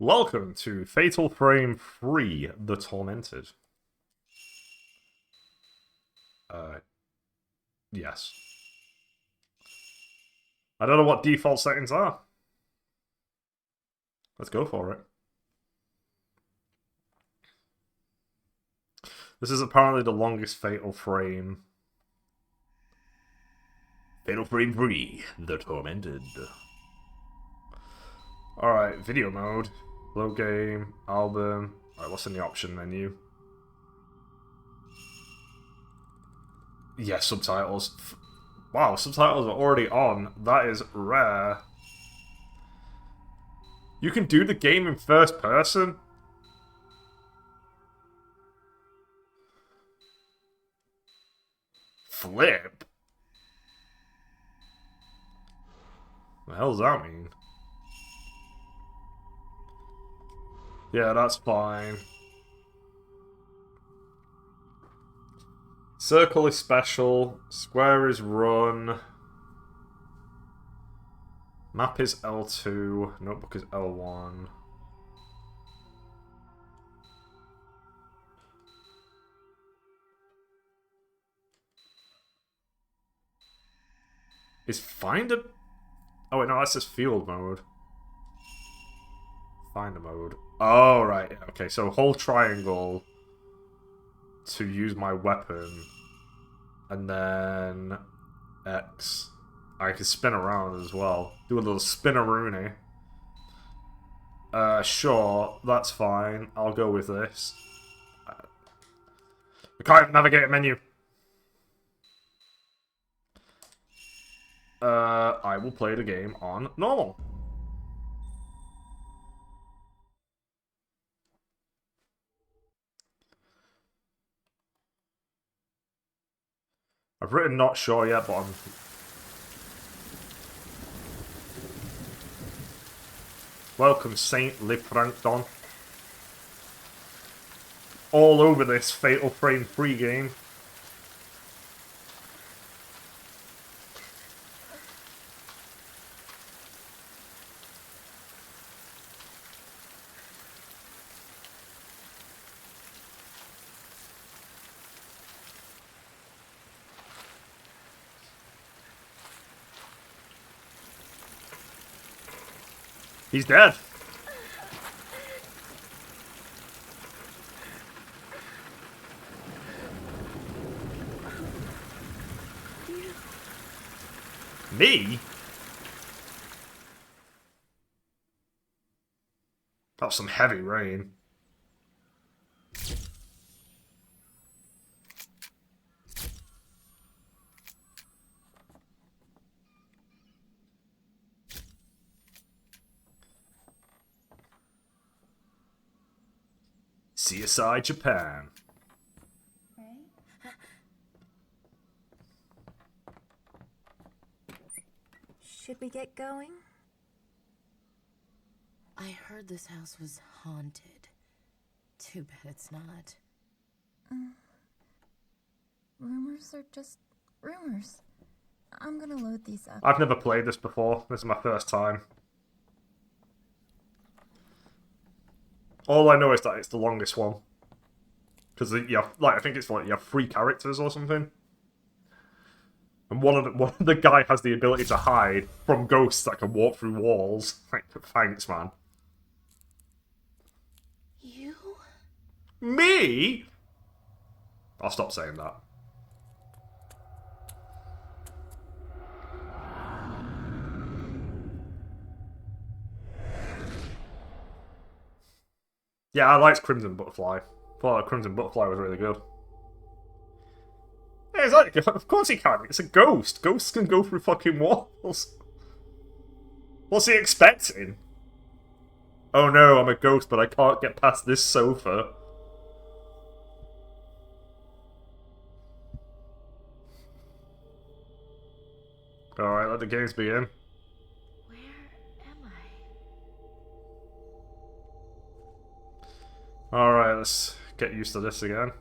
Welcome to Fatal Frame 3, The Tormented. Yes. I don't know what default settings are. Let's go for it. This is apparently the longest Fatal Frame. Fatal Frame 3, The Tormented. Alright, video mode. Load game, album. Alright, what's in the option menu? Yes, subtitles. Wow, subtitles are already on. That is rare. You can do the game in first person? Flip? The hell does that mean? Yeah, that's fine. Circle is special. Square is run. Map is L2. Notebook is L1. Is finder... Oh wait, no, that's just field mode. Finder mode. Oh, right. Okay, so hold triangle to use my weapon. And then X. I can spin around as well. Do a little spin-a-rooney. Sure, that's fine. I'll go with this. I can't navigate a menu. I will play the game on normal. I've written not sure yet, but I'm... Welcome, Saint Liprankton. All over this Fatal Frame 3 game. He's dead. Me? That was some heavy rain. CSI Japan. Should we get going? I heard this house was haunted. Too bad it's not. Rumors are just rumors. I'm gonna load these up. I've never played this before. This is my first time. All I know is that it's the longest one. Because you have, like, I think it's like you have 3 characters or something. And one of the guy has the ability to hide from ghosts that can walk through walls. Like, thanks, man. You? Me? I'll stop saying that. Yeah, I liked Crimson Butterfly. Thought Crimson Butterfly was really good. Yeah, exactly. Of course he can. It's a ghost. Ghosts can go through fucking walls. What's he expecting? Oh no, I'm a ghost, but I can't get past this sofa. Alright, let the games begin. Where am I? Alright, let's get used to this again.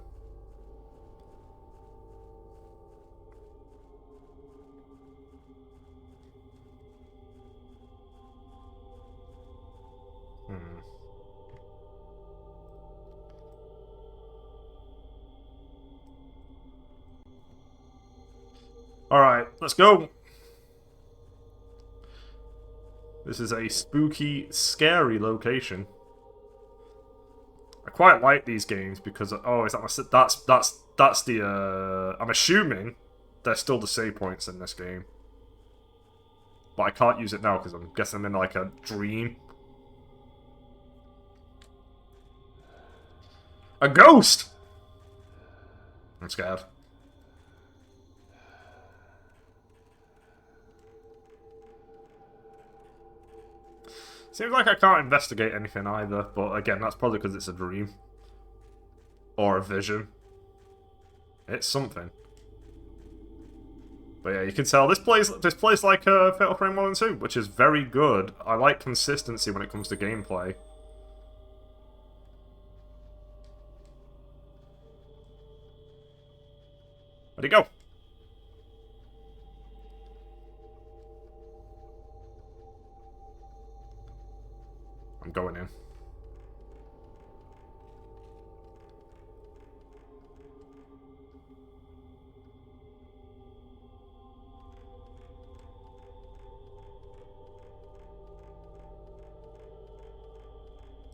Alright, let's go. This is a spooky, scary location. I quite like these games because oh, is that my that's the I'm assuming they're still the save points in this game. But I can't use it now because I'm guessing I'm in like a dream. A ghost! I'm scared. Seems like I can't investigate anything either, but again, that's probably because it's a dream. Or a vision. It's something. But yeah, you can tell this plays like Fatal Frame 1 and 2, which is very good. I like consistency when it comes to gameplay. Where'd he go? I'm going in.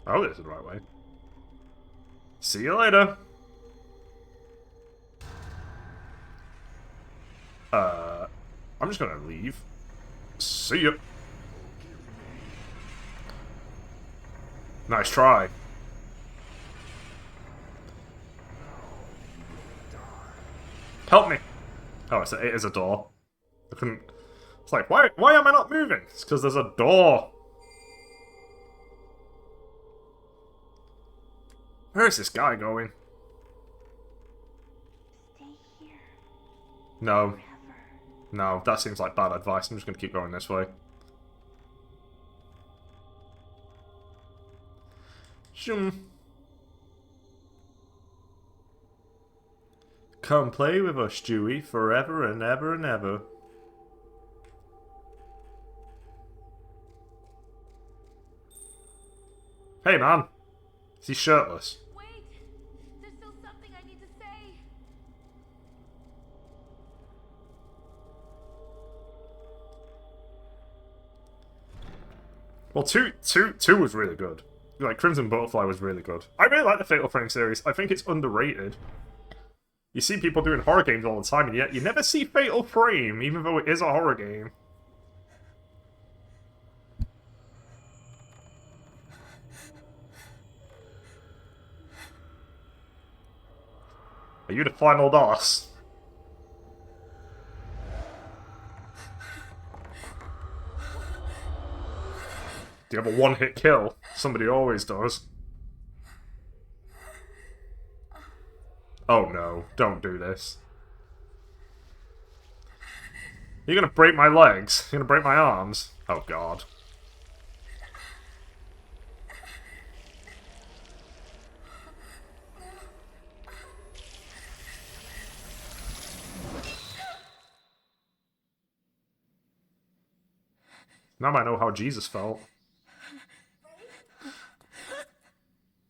Oh, this is the right way. See you later. I'm just gonna leave. See ya. Nice try. Help me. Oh, it is a door. I couldn't... It's like, why am I not moving? It's because there's a door. Where is this guy going? Stay here. No. Forever. No, that seems like bad advice. I'm just going to keep going this way. Shoom. Come play with us, Stewie, forever and ever and ever. Hey, man. Is he shirtless? Wait! There's still something I need to say. Well, two was really good. Like, Crimson Butterfly was really good. I really like the Fatal Frame series. I think it's underrated. You see people doing horror games all the time, and yet you never see Fatal Frame, even though it is a horror game. Are you the final boss? Do you have a one-hit kill? Somebody always does. Oh no, don't do this. You're gonna break my legs? You're gonna break my arms? Oh god. Now I know how Jesus felt.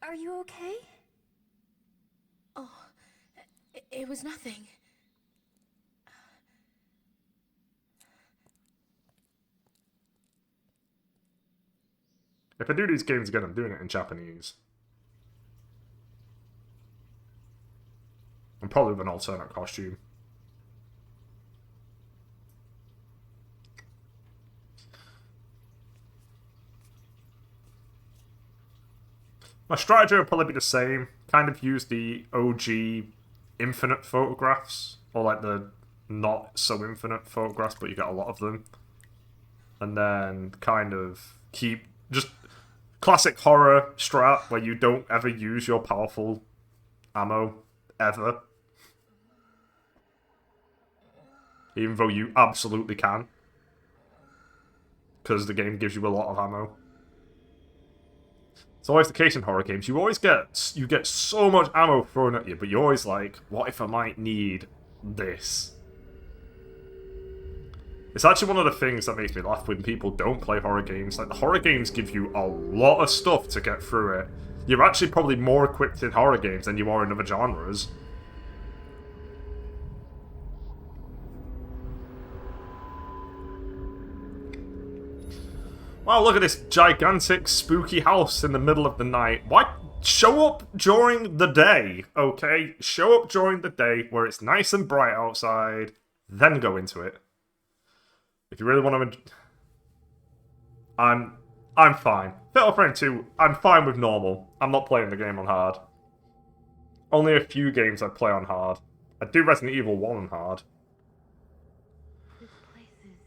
Are you okay? Oh, it was nothing. If I do these games again, I'm doing it in Japanese. And probably with an alternate costume. My strategy will probably be the same. Kind of use the OG infinite photographs. Or like the not so infinite photographs, but you get a lot of them. And then kind of keep... just classic horror strat where you don't ever use your powerful ammo. Ever. Even though you absolutely can. Because the game gives you a lot of ammo. It's always the case in horror games. You get so much ammo thrown at you, but you're always like, what if I might need this? It's actually one of the things that makes me laugh when people don't play horror games. Like, the horror games give you a lot of stuff to get through it. You're actually probably more equipped in horror games than you are in other genres. Wow, look at this gigantic, spooky house in the middle of the night. Why? Show up during the day, okay? Show up during the day where it's nice and bright outside, then go into it. If you really want to... I'm fine. Fatal Frame 2, I'm fine with normal. I'm not playing the game on hard. Only a few games I play on hard. I do Resident Evil 1 on hard. This place is...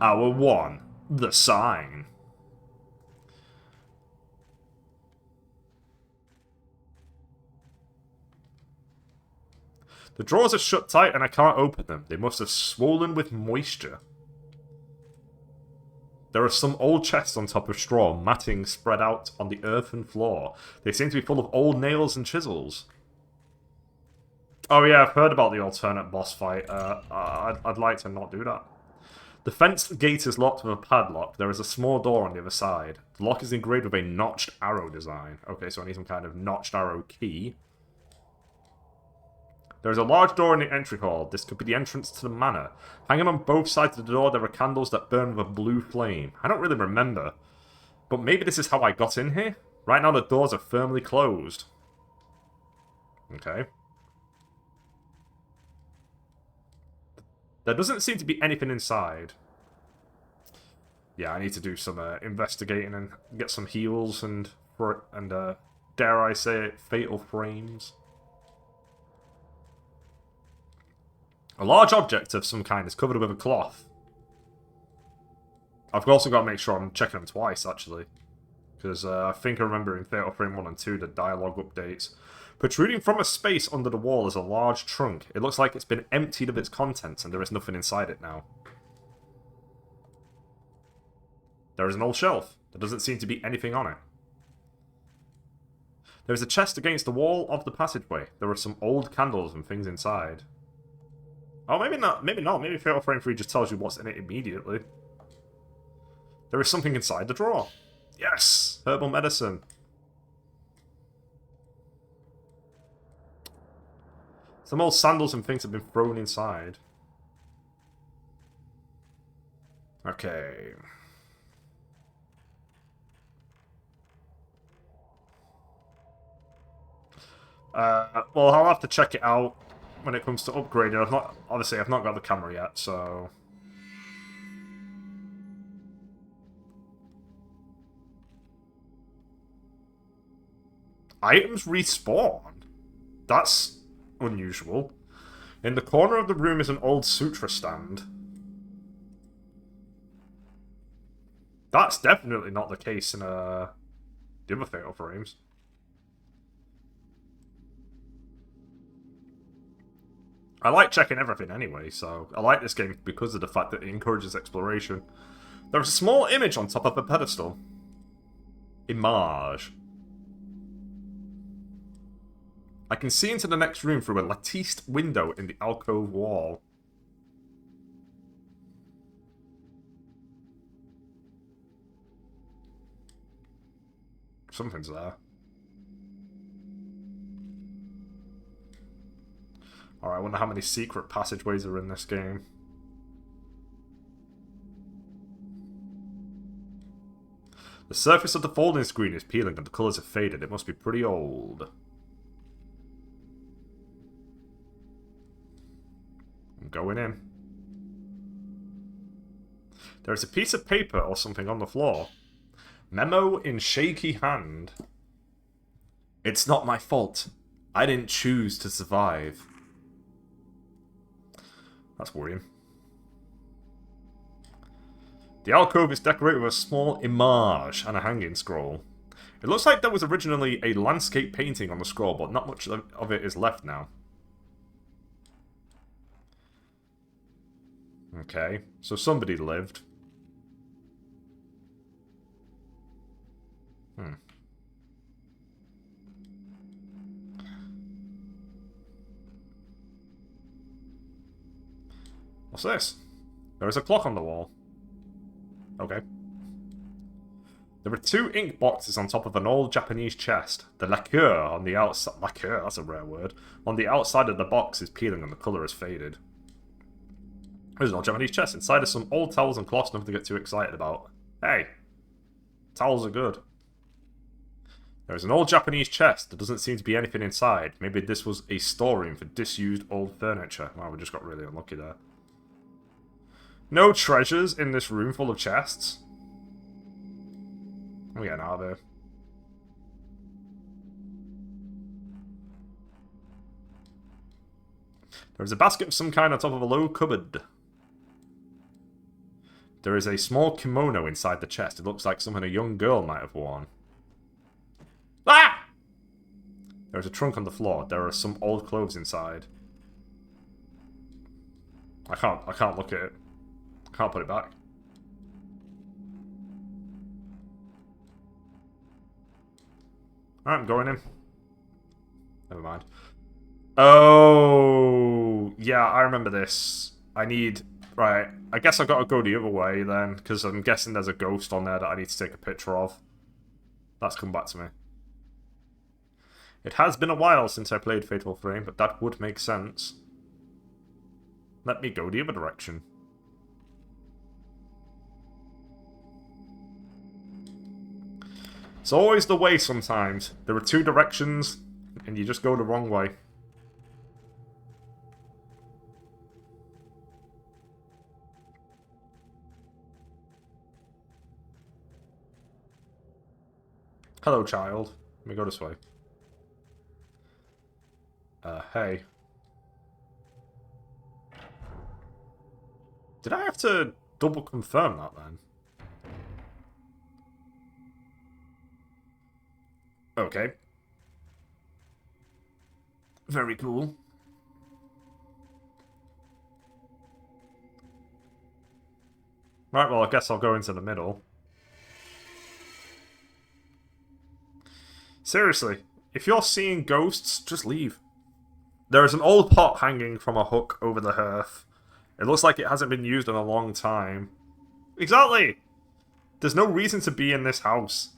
Hour 1. The Sign. The drawers are shut tight and I can't open them. They must have swollen with moisture. There are some old chests on top of straw, matting spread out on the earthen floor. They seem to be full of old nails and chisels. Oh yeah, I've heard about the alternate boss fight. I'd like to not do that. The fence gate is locked with a padlock. There is a small door on the other side. The lock is engraved with a notched arrow design. Okay, so I need some kind of notched arrow key. There is a large door in the entry hall. This could be the entrance to the manor. Hanging on both sides of the door, there are candles that burn with a blue flame. I don't really remember. But maybe this is how I got in here? Right now the doors are firmly closed. Okay. There doesn't seem to be anything inside. Yeah, I need to do some investigating and get some heals and dare I say it, fatal frames. A large object of some kind is covered with a cloth. I've also got to make sure I'm checking them twice, actually. Because I think I remember in Fatal Frame 1 and 2 the dialogue updates. Protruding from a space under the wall is a large trunk. It looks like it's been emptied of its contents and there is nothing inside it now. There is an old shelf. There doesn't seem to be anything on it. There is a chest against the wall of the passageway. There are some old candles and things inside. Oh, maybe not. Maybe not. Maybe Fatal Frame 3 just tells you what's in it immediately. There is something inside the drawer. Yes! Herbal medicine. Some old sandals and things have been thrown inside. Okay. Well, I'll have to check it out when it comes to upgrading. I've not got the camera yet, so... Items respawn? That's unusual. In the corner of the room is an old sutra stand. That's definitely not the case in the other Fatal Frames. I like checking everything anyway, so I like this game because of the fact that it encourages exploration. There is a small image on top of a pedestal. Image. I can see into the next room through a latticed window in the alcove wall. Something's there. Alright, I wonder how many secret passageways are in this game. The surface of the folding screen is peeling and the colours have faded. It must be pretty old. I'm going in. There is a piece of paper or something on the floor. Memo in shaky hand. It's not my fault. I didn't choose to survive. That's worrying. The alcove is decorated with a small image and a hanging scroll. It looks like there was originally a landscape painting on the scroll, but not much of it is left now. Okay, so somebody lived. What's this? There is a clock on the wall. Okay. There are 2 ink boxes on top of an old Japanese chest. The lacquer on the outside... Lacquer, that's a rare word. On the outside of the box is peeling and the colour has faded. There's an old Japanese chest. Inside are some old towels and cloths, nothing to get too excited about. Hey, towels are good. There is an old Japanese chest. There doesn't seem to be anything inside. Maybe this was a storeroom for disused old furniture. Wow, we just got really unlucky there. No treasures in this room full of chests. I'm getting out of here. There is a basket of some kind on top of a low cupboard. There is a small kimono inside the chest. It looks like something a young girl might have worn. Ah! There is a trunk on the floor. There are some old clothes inside. I can't look at it. I can't put it back. Alright, I'm going in. Never mind. Oh, yeah, I remember this. I need... Right, I guess I've got to go the other way then, because I'm guessing there's a ghost on there that I need to take a picture of. That's come back to me. It has been a while since I played Fatal Frame, but that would make sense. Let me go the other direction. It's always the way sometimes. There are two directions, and you just go the wrong way. Hello, child. Let me go this way. Hey. Did I have to double confirm that then? Okay. Very cool. Right, well, I guess I'll go into the middle. Seriously, if you're seeing ghosts, just leave. There is an old pot hanging from a hook over the hearth. It looks like it hasn't been used in a long time. Exactly! There's no reason to be in this house.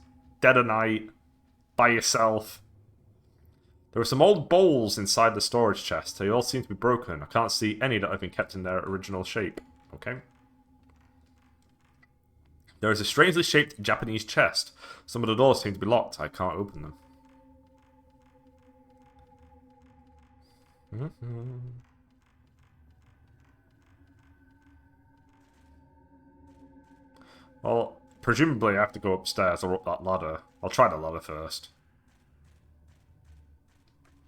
Dead of night. By yourself. There are some old bowls inside the storage chest. They all seem to be broken. I can't see any that have been kept in their original shape. Okay. There is a strangely shaped Japanese chest. Some of the doors seem to be locked. I can't open them. Well, presumably I have to go upstairs or up that ladder. I'll try the ladder first.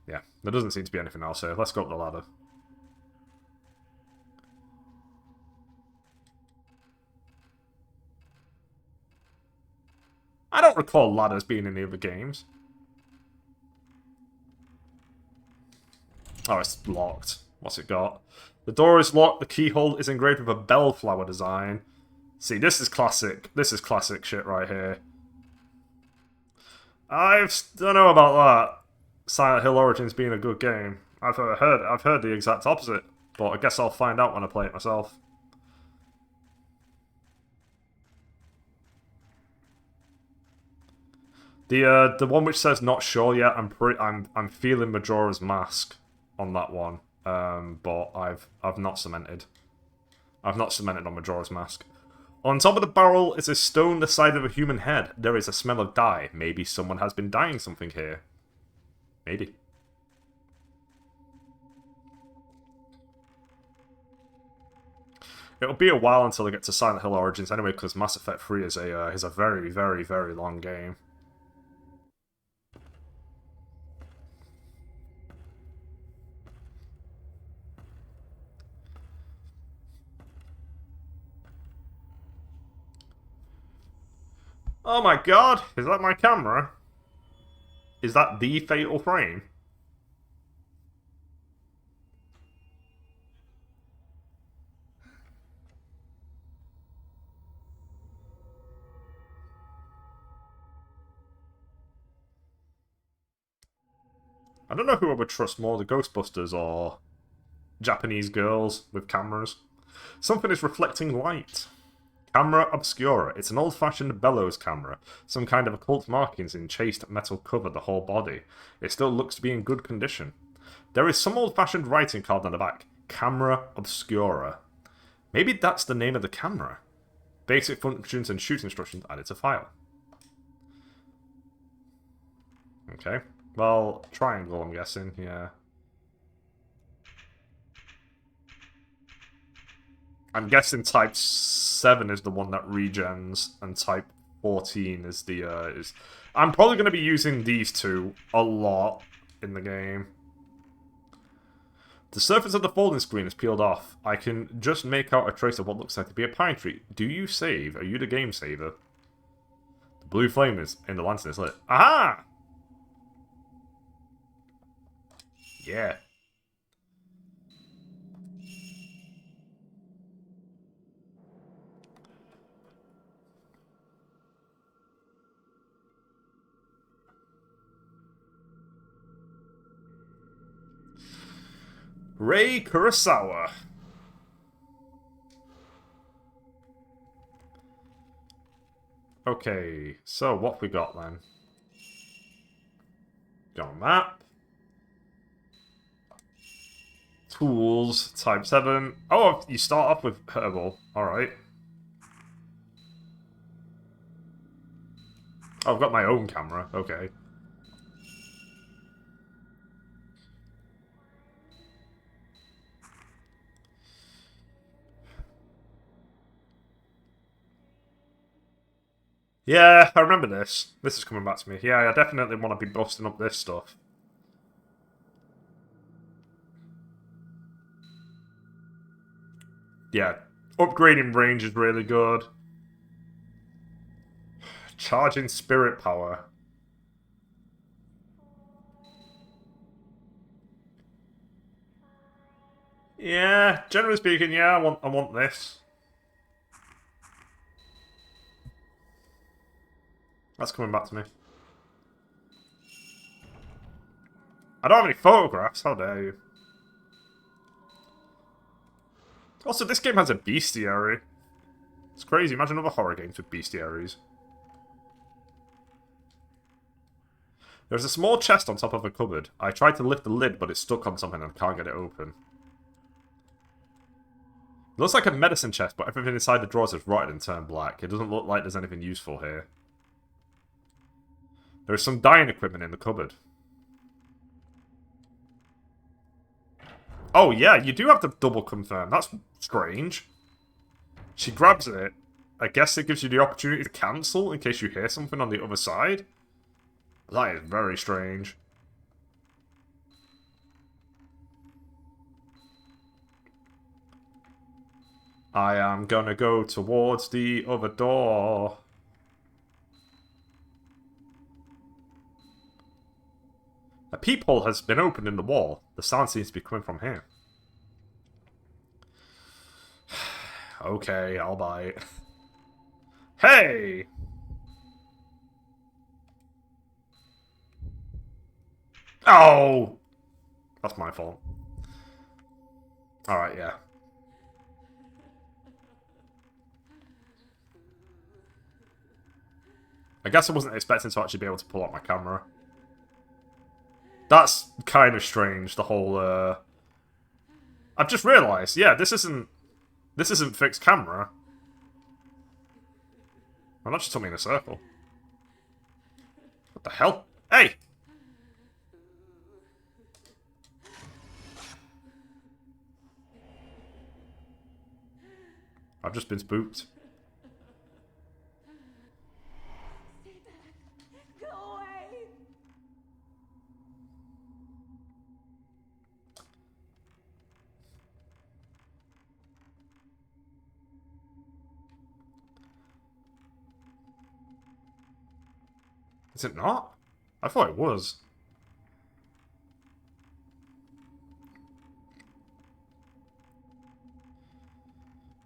Yeah, there doesn't seem to be anything else here. Let's go up the ladder. I don't recall ladders being in the other games. Oh, it's locked. What's it got? The door is locked. The keyhole is engraved with a bellflower design. See, this is classic. This is classic shit right here. I don't know about that. Silent Hill Origins being a good game. I've heard the exact opposite, but I guess I'll find out when I play it myself. The one which says not sure yet, I'm feeling Majora's Mask on that one. But I've not cemented. I've not cemented on Majora's Mask. On top of the barrel is a stone the size of a human head. There is a smell of dye. Maybe someone has been dyeing something here. Maybe. It'll be a while until I get to Silent Hill Origins anyway, because Mass Effect 3 is a very, very, very long game. Oh my god, is that my camera? Is that the Fatal Frame? I don't know who I would trust more, the Ghostbusters or Japanese girls with cameras. Something is reflecting light. Camera obscura. It's an old-fashioned bellows camera. Some kind of occult markings in chased metal cover the whole body. It still looks to be in good condition. There is some old-fashioned writing carved on the back. Camera obscura. Maybe that's the name of the camera. Basic functions and shoot instructions added to file. Okay. Well, triangle, I'm guessing, yeah. I'm guessing type 7 is the one that regens, and type 14 is the, I'm probably going to be using these two a lot in the game. The surface of the folding screen is peeled off. I can just make out a trace of what looks like to be a pine tree. Do you save? Are you the game saver? The blue flame is in the lantern is lit. Aha! Yeah. Rei Kurosawa. Okay, so what we got then? Got a map. Tools, type 7. Oh, you start off with herbal. Alright. Oh, I've got my own camera. Okay. Yeah, I remember this. This is coming back to me. Yeah, I definitely want to be busting up this stuff. Yeah, upgrading range is really good. Charging spirit power. Yeah, generally speaking, yeah, I want this. That's coming back to me. I don't have any photographs, how dare you. Also, this game has a bestiary. It's crazy, imagine other horror games with bestiaries. There's a small chest on top of a cupboard. I tried to lift the lid, but it's stuck on something and can't get it open. It looks like a medicine chest, but everything inside the drawers is rotted and turned black. It doesn't look like there's anything useful here. There is some dyeing equipment in the cupboard. Oh yeah, you do have to double confirm. That's strange. She grabs it. I guess it gives you the opportunity to cancel in case you hear something on the other side. That is very strange. I am gonna go towards the other door. A peephole has been opened in the wall. The sound seems to be coming from here. Okay, I'll buy it. Hey! Oh! That's my fault. Alright, yeah. I guess I wasn't expecting to actually be able to pull out my camera. That's kind of strange, the whole, I've just realised, yeah, this isn't fixed camera. Well, that just took me in a circle. What the hell? Hey! I've just been spooked. Go away! Is it not? I thought it was.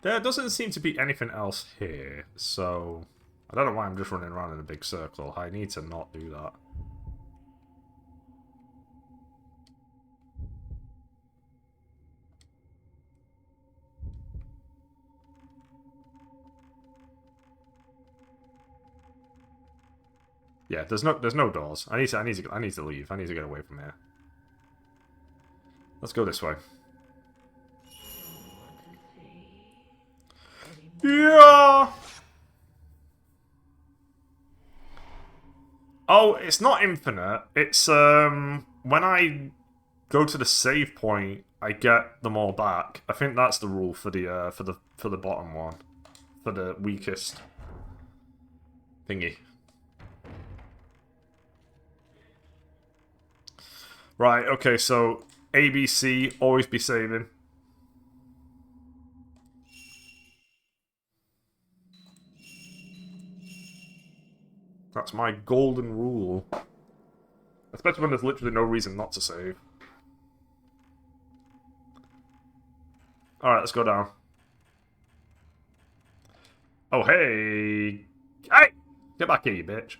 There doesn't seem to be anything else here, so I don't know why I'm just running around in a big circle. I need to not do that. Yeah, there's no doors. I need to leave. I need to get away from here. Let's go this way. Yeah. Oh, it's not infinite. It's when I go to the save point, I get them all back. I think that's the rule for the bottom one, for the weakest thingy. Right. Okay. So ABC, always be saving. That's my golden rule. Especially when there's literally no reason not to save. Alright, let's go down. Oh, hey! Hey! Get back here, you bitch.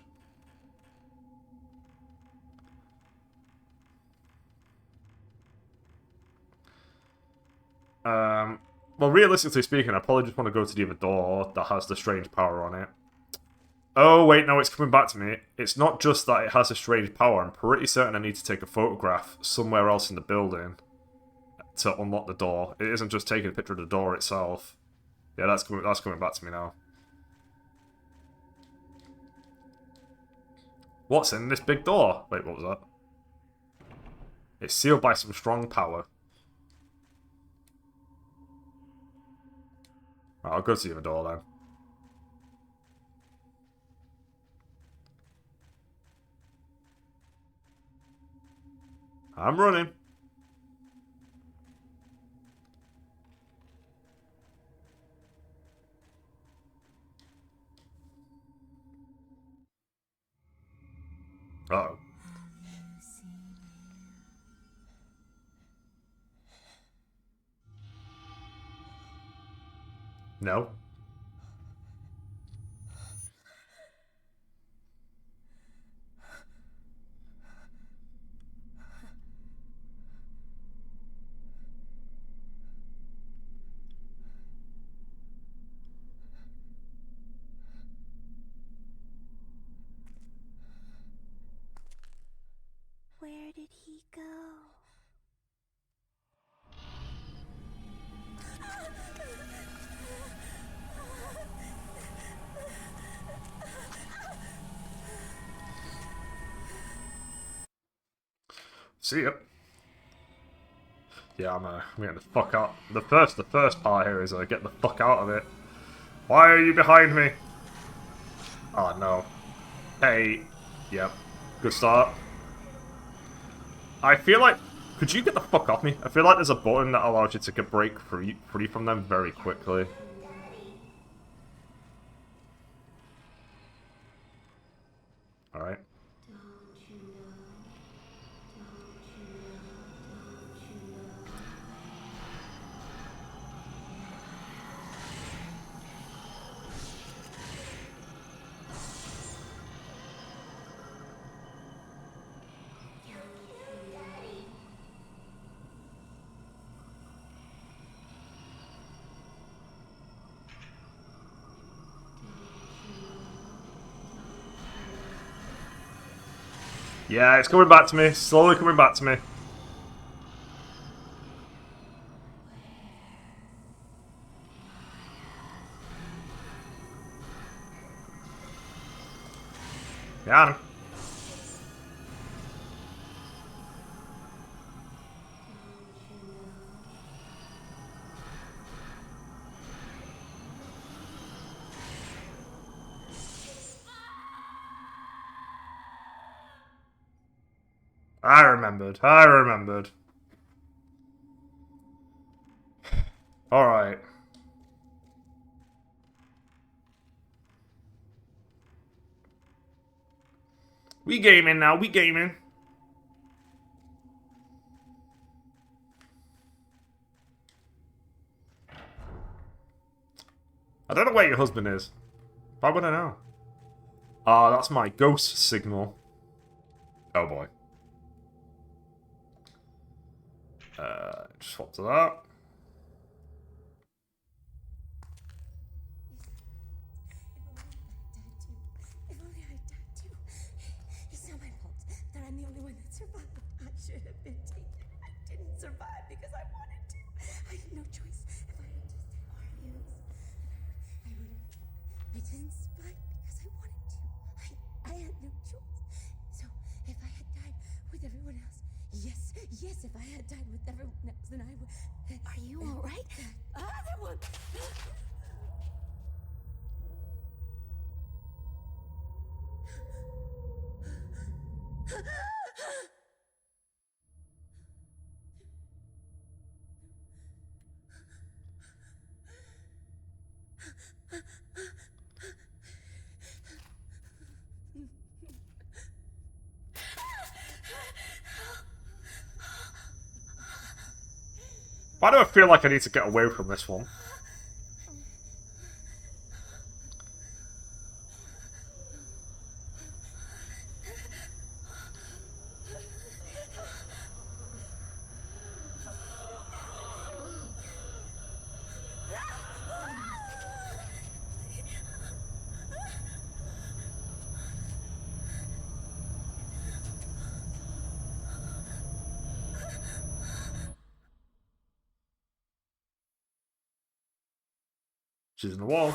Well, realistically speaking, I probably just want to go to the other door that has the strange power on it. Oh, wait, no, it's coming back to me. It's not just that it has a strange power. I'm pretty certain I need to take a photograph somewhere else in the building to unlock the door. It isn't just taking a picture of the door itself. Yeah, that's coming back to me now. What's in this big door? Wait, what was that? It's sealed by some strong power. Right, I'll go to the other door then. I'm running. Uh-oh. No. Where did he go? See ya. Yeah, I'm getting the fuck out. The first part here is get the fuck out of it. Why are you behind me? Oh no. Hey. Yep. Good start. I feel like, could you get the fuck off me? I feel like there's a button that allows you to get break free from them very quickly. Alright. Yeah, it's coming back to me. Slowly coming back to me. Got him. I remembered. I remembered. Alright. We gaming now. We gaming. I don't know where your husband is. Why would I know? Ah, that's my ghost signal. Oh boy. Just swap to that. If only I died too. It's not my fault that I'm the only one that survived. I should have been taken. I didn't survive because I wanted to. I had no choice. If I had just stayed, Yes, if I had died with everyone else, then I would. Are you all right? Other one. Why do I feel like I need to get away from this one? She's in the wall.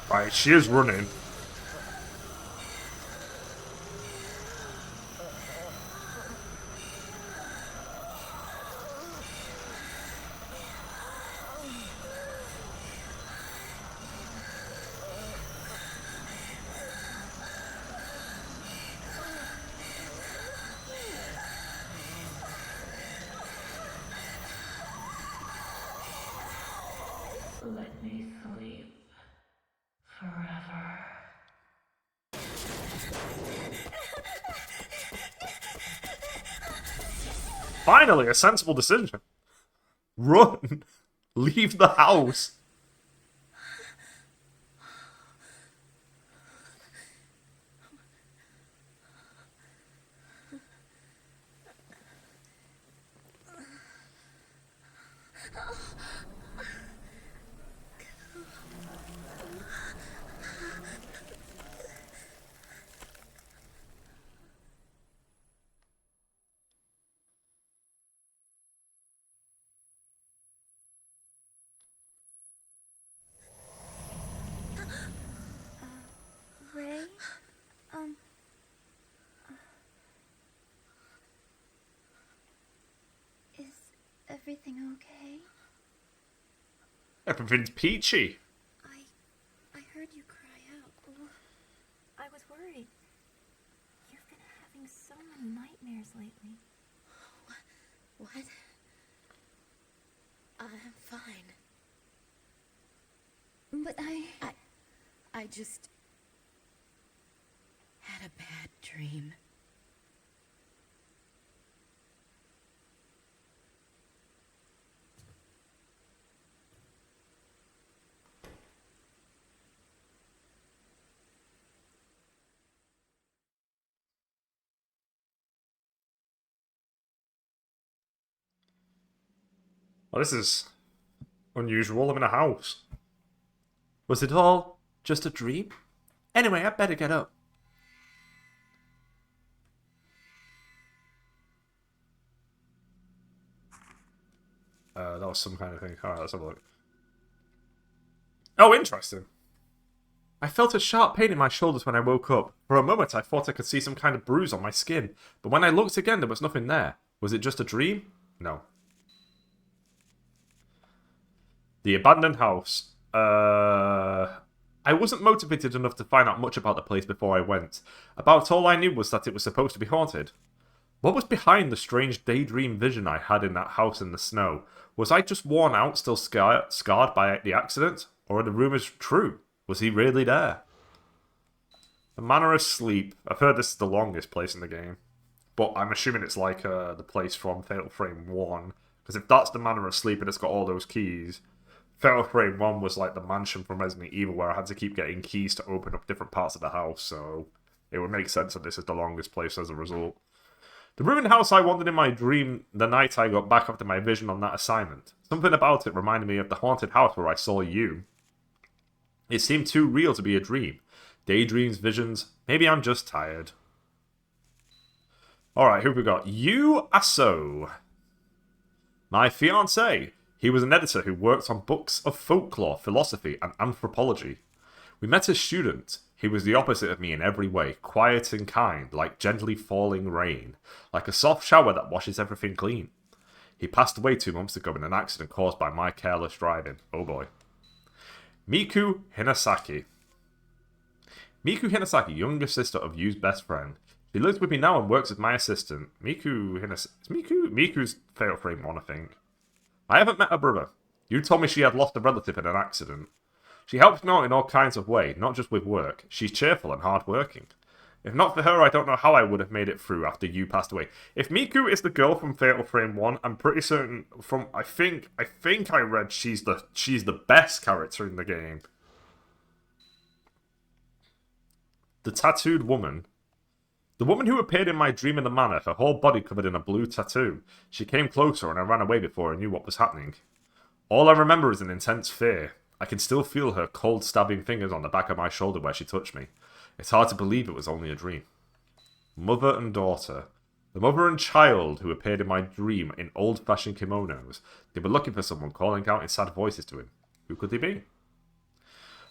Right, she is running. Let me sleep forever. Finally, a sensible decision. Run. Leave the house. Ray? Is everything okay? Everything's peachy. I heard you cry out. Oh, I was worried. You've been having so many nightmares lately. What? I'm fine. But I just had a bad dream. Well, this is unusual. I'm in a house. Was it all just a dream? Anyway, I better get up. That was some kind of thing. Alright, let's have a look. Oh, interesting. I felt a sharp pain in my shoulders when I woke up. For a moment, I thought I could see some kind of bruise on my skin. But when I looked again, there was nothing there. Was it just a dream? No. The abandoned house. I wasn't motivated enough to find out much about the place before I went. About all I knew was that it was supposed to be haunted. What was behind the strange daydream vision I had in that house in the snow? Was I just worn out, still scarred by the accident? Or are the rumours true? Was he really there? The Manor of Sleep. I've heard this is the longest place in the game. But I'm assuming it's like the place from Fatal Frame 1. Because if that's the Manor of Sleep and it's got all those keys... Fatal Frame 1 was like the mansion from Resident Evil where I had to keep getting keys to open up different parts of the house, so it would make sense that this is the longest place as a result. The ruined house I wandered in my dream the night I got back after my vision on that assignment. Something about it reminded me of the haunted house where I saw you. It seemed too real to be a dream. Daydreams, visions, maybe I'm just tired. Alright, who have we got? You Aso. My fiancé. He was an editor who worked on books of folklore, philosophy, and anthropology. We met as students. He was the opposite of me in every way, quiet and kind, like gently falling rain, like a soft shower that washes everything clean. He passed away 2 months ago in an accident caused by my careless driving. Oh boy. Miku Hinasaki. Miku Hinasaki, younger sister of Yu's best friend. She lives with me now and works as my assistant. Miku's Fatal Frame 1, I think. I haven't met her brother. You told me she had lost a relative in an accident. She helps me out in all kinds of ways, not just with work. She's cheerful and hardworking. If not for her, I don't know how I would have made it through after you passed away. If Miku is the girl from Fatal Frame 1, I'm pretty certain from I think I read she's the best character in the game. The tattooed woman. The woman who appeared in my dream in the manor, her whole body covered in a blue tattoo. She came closer and I ran away before I knew what was happening. All I remember is an intense fear. I can still feel her cold stabbing fingers on the back of my shoulder where she touched me. It's hard to believe it was only a dream. Mother and daughter. The mother and child who appeared in my dream in old-fashioned kimonos. They were looking for someone, calling out in sad voices to him. Who could they be?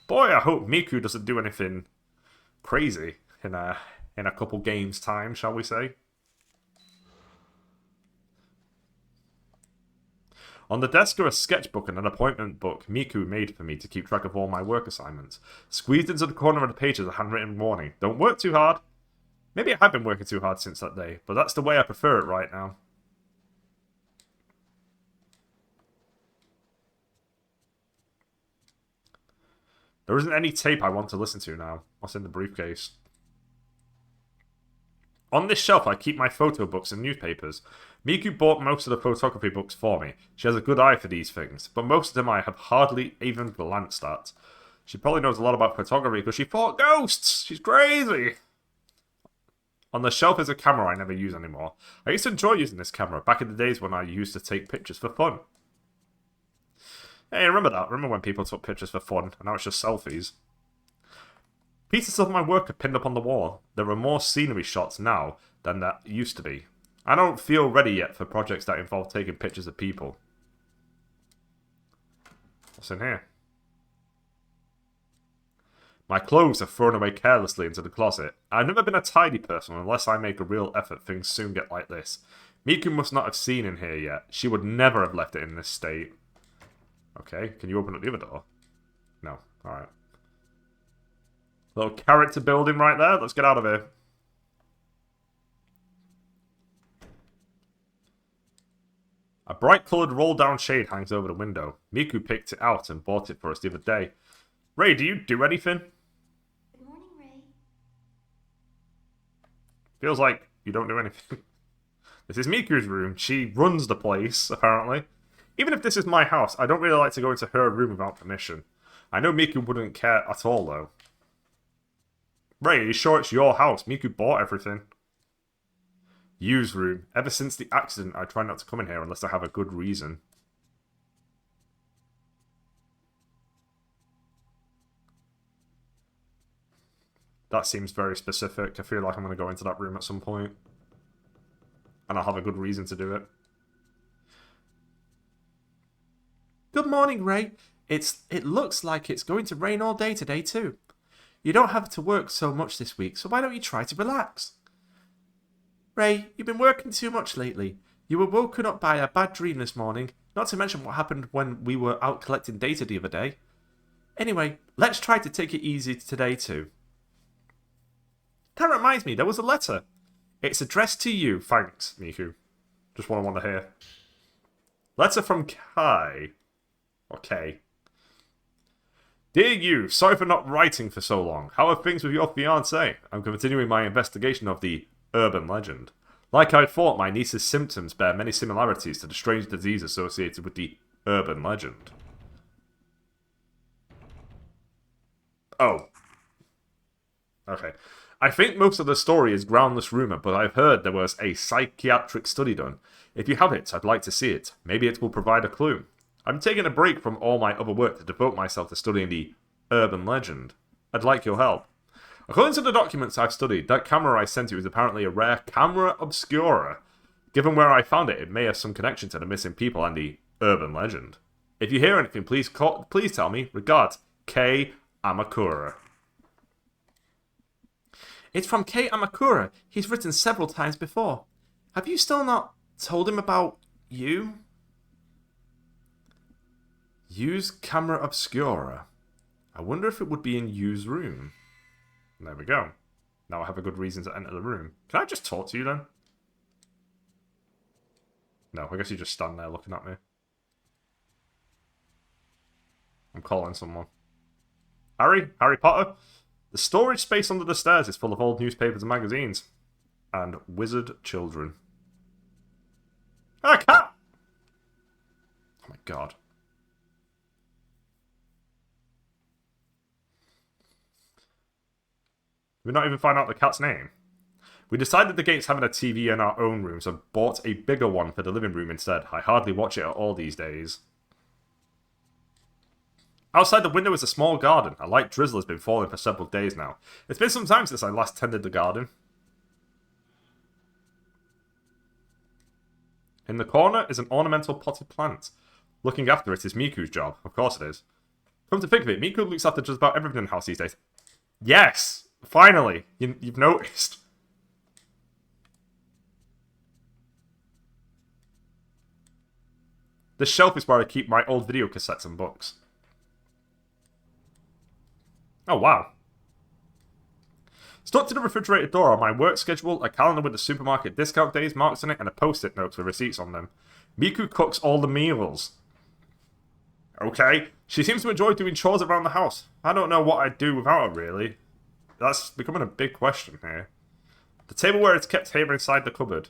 Boy, I hope Miku doesn't do anything crazy in a couple games' time, shall we say. On the desk are a sketchbook and an appointment book Miku made for me to keep track of all my work assignments. Squeezed into the corner of the page is a handwritten warning. Don't work too hard. Maybe I have been working too hard since that day, but that's the way I prefer it right now. There isn't any tape I want to listen to now. What's in the briefcase? On this shelf, I keep my photo books and newspapers. Miku bought most of the photography books for me. She has a good eye for these things, but most of them I have hardly even glanced at. She probably knows a lot about photography because she fought ghosts! She's crazy! On the shelf is a camera I never use anymore. I used to enjoy using this camera back in the days when I used to take pictures for fun. Hey, remember that? Remember when people took pictures for fun, and now it's just selfies? Pieces of my work are pinned up on the wall. There are more scenery shots now than there used to be. I don't feel ready yet for projects that involve taking pictures of people. What's in here? My clothes are thrown away carelessly into the closet. I've never been a tidy person. Unless I make a real effort, things soon get like this. Miku must not have seen in here yet. She would never have left it in this state. Okay, can you open up the other door? No, alright. Little character building right there. Let's get out of here. A bright-coloured roll-down shade hangs over the window. Miku picked it out and bought it for us the other day. Ray, do you do anything? Good morning, Ray. Feels like you don't do anything. This is Miku's room. She runs the place, apparently. Even if this is my house, I don't really like to go into her room without permission. I know Miku wouldn't care at all, though. Ray, are you sure it's your house? Miku bought everything. Yu's room. Ever since the accident, I try not to come in here unless I have a good reason. That seems very specific. I feel like I'm going to go into that room at some point. And I'll have a good reason to do it. Good morning, Ray. It looks like it's going to rain all day today, too. You don't have to work so much this week, so why don't you try to relax? Ray, you've been working too much lately. You were woken up by a bad dream this morning, not to mention what happened when we were out collecting data the other day. Anyway, let's try to take it easy today too. That reminds me, there was a letter. It's addressed to you. Thanks, Miku. Just what I want to hear. Letter from Kai. Okay. Dear you, sorry for not writing for so long. How are things with your fiancé? I'm continuing my investigation of the urban legend. Like I thought, my niece's symptoms bear many similarities to the strange disease associated with the urban legend. Oh. Okay. I think most of the story is groundless rumour, but I've heard there was a psychiatric study done. If you have it, I'd like to see it. Maybe it will provide a clue. I'm taking a break from all my other work to devote myself to studying the urban legend. I'd like your help. According to the documents I've studied, that camera I sent you is apparently a rare camera obscura. Given where I found it, it may have some connection to the missing people and the Urban legend. If you hear anything, please tell me. Regards, Kei Amakura. It's from Kei Amakura. He's written several times before. Have you still not told him about you? Use camera obscura. I wonder if it would be in Yu's room. There we go. Now I have a good reason to enter the room. Can I just talk to you then? No, I guess you just stand there looking at me. I'm calling someone. Harry? Harry Potter? The storage space under the stairs is full of old newspapers and magazines. And wizard children. Ah, cat! Oh my god. Did we not even find out the cat's name? We decided against having a TV in our own room, so bought a bigger one for the living room instead. I hardly watch it at all these days. Outside the window is a small garden. A light drizzle has been falling for several days now. It's been some time since I last tended the garden. In the corner is an ornamental potted plant. Looking after it is Miku's job. Of course it is. Come to think of it, Miku looks after just about everything in the house these days. Yes! Finally! You've noticed. This shelf is where I keep my old video cassettes and books. Oh, wow. Stuck to the refrigerator door on my work schedule, a calendar with the supermarket discount days marked on it, and a post-it note with receipts on them. Miku cooks all the meals. Okay. She seems to enjoy doing chores around the house. I don't know what I'd do without her, really. That's becoming a big question here. The tableware is kept here inside the cupboard.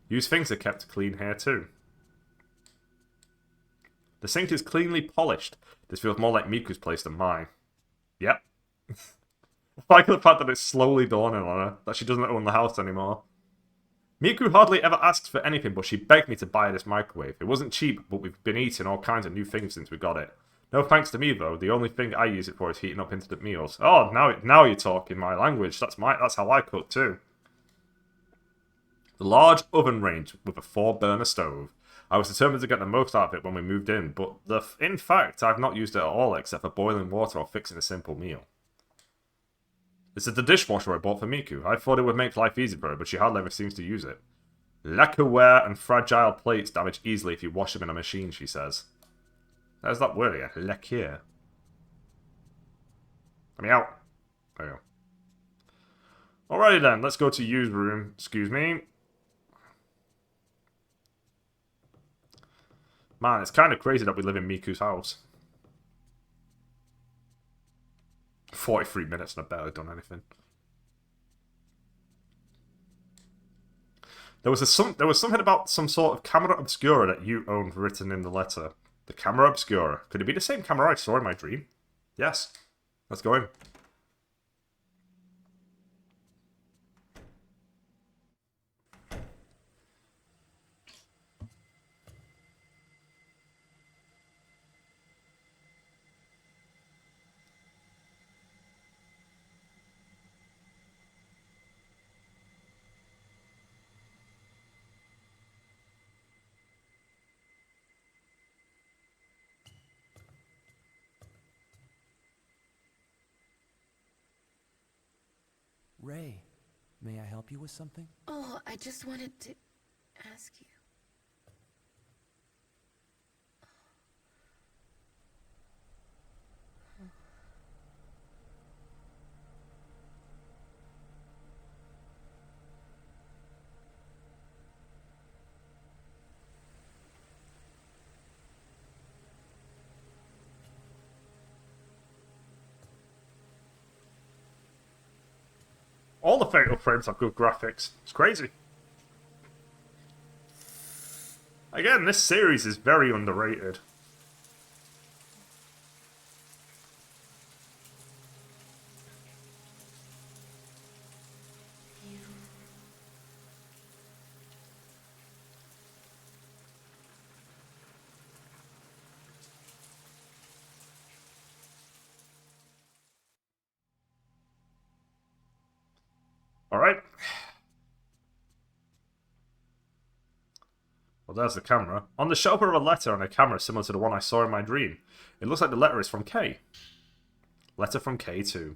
Used things are kept clean here, too. The sink is cleanly polished. This feels more like Miku's place than mine. Yep. I like the fact that it's slowly dawning on her that she doesn't own the house anymore. Miku hardly ever asks for anything, but she begged me to buy this microwave. It wasn't cheap, but we've been eating all kinds of new things since we got it. No thanks to me, though. The only thing I use it for is heating up instant meals. Oh, now you're talking my language. That's how I cook, too. The large oven range with a 4-burner stove. I was determined to get the most out of it when we moved in, but in fact, I've not used it at all except for boiling water or fixing a simple meal. This is the dishwasher I bought for Miku. I thought it would make life easy for her, but she hardly ever seems to use it. Lacquerware and fragile plates damage easily if you wash them in a machine, she says. There's that word again. Lacquer. Let me out. There you go. Alrighty then, let's go to Yu's room. Excuse me. Man, it's kind of crazy that we live in Miku's house. 43 minutes and I've barely done anything. There was something about some sort of camera obscura that you owned written in the letter. The camera obscura. Could it be the same camera I saw in my dream? Yes. Let's go in. Ray, may I help you with something? Oh, I just wanted to ask you. All the Fatal Frames have good graphics. It's crazy. Again, this series is very underrated. Alright. Well, there's the camera. On the shelf are a letter and a camera similar to the one I saw in my dream. It looks like the letter is from K. Letter from K2.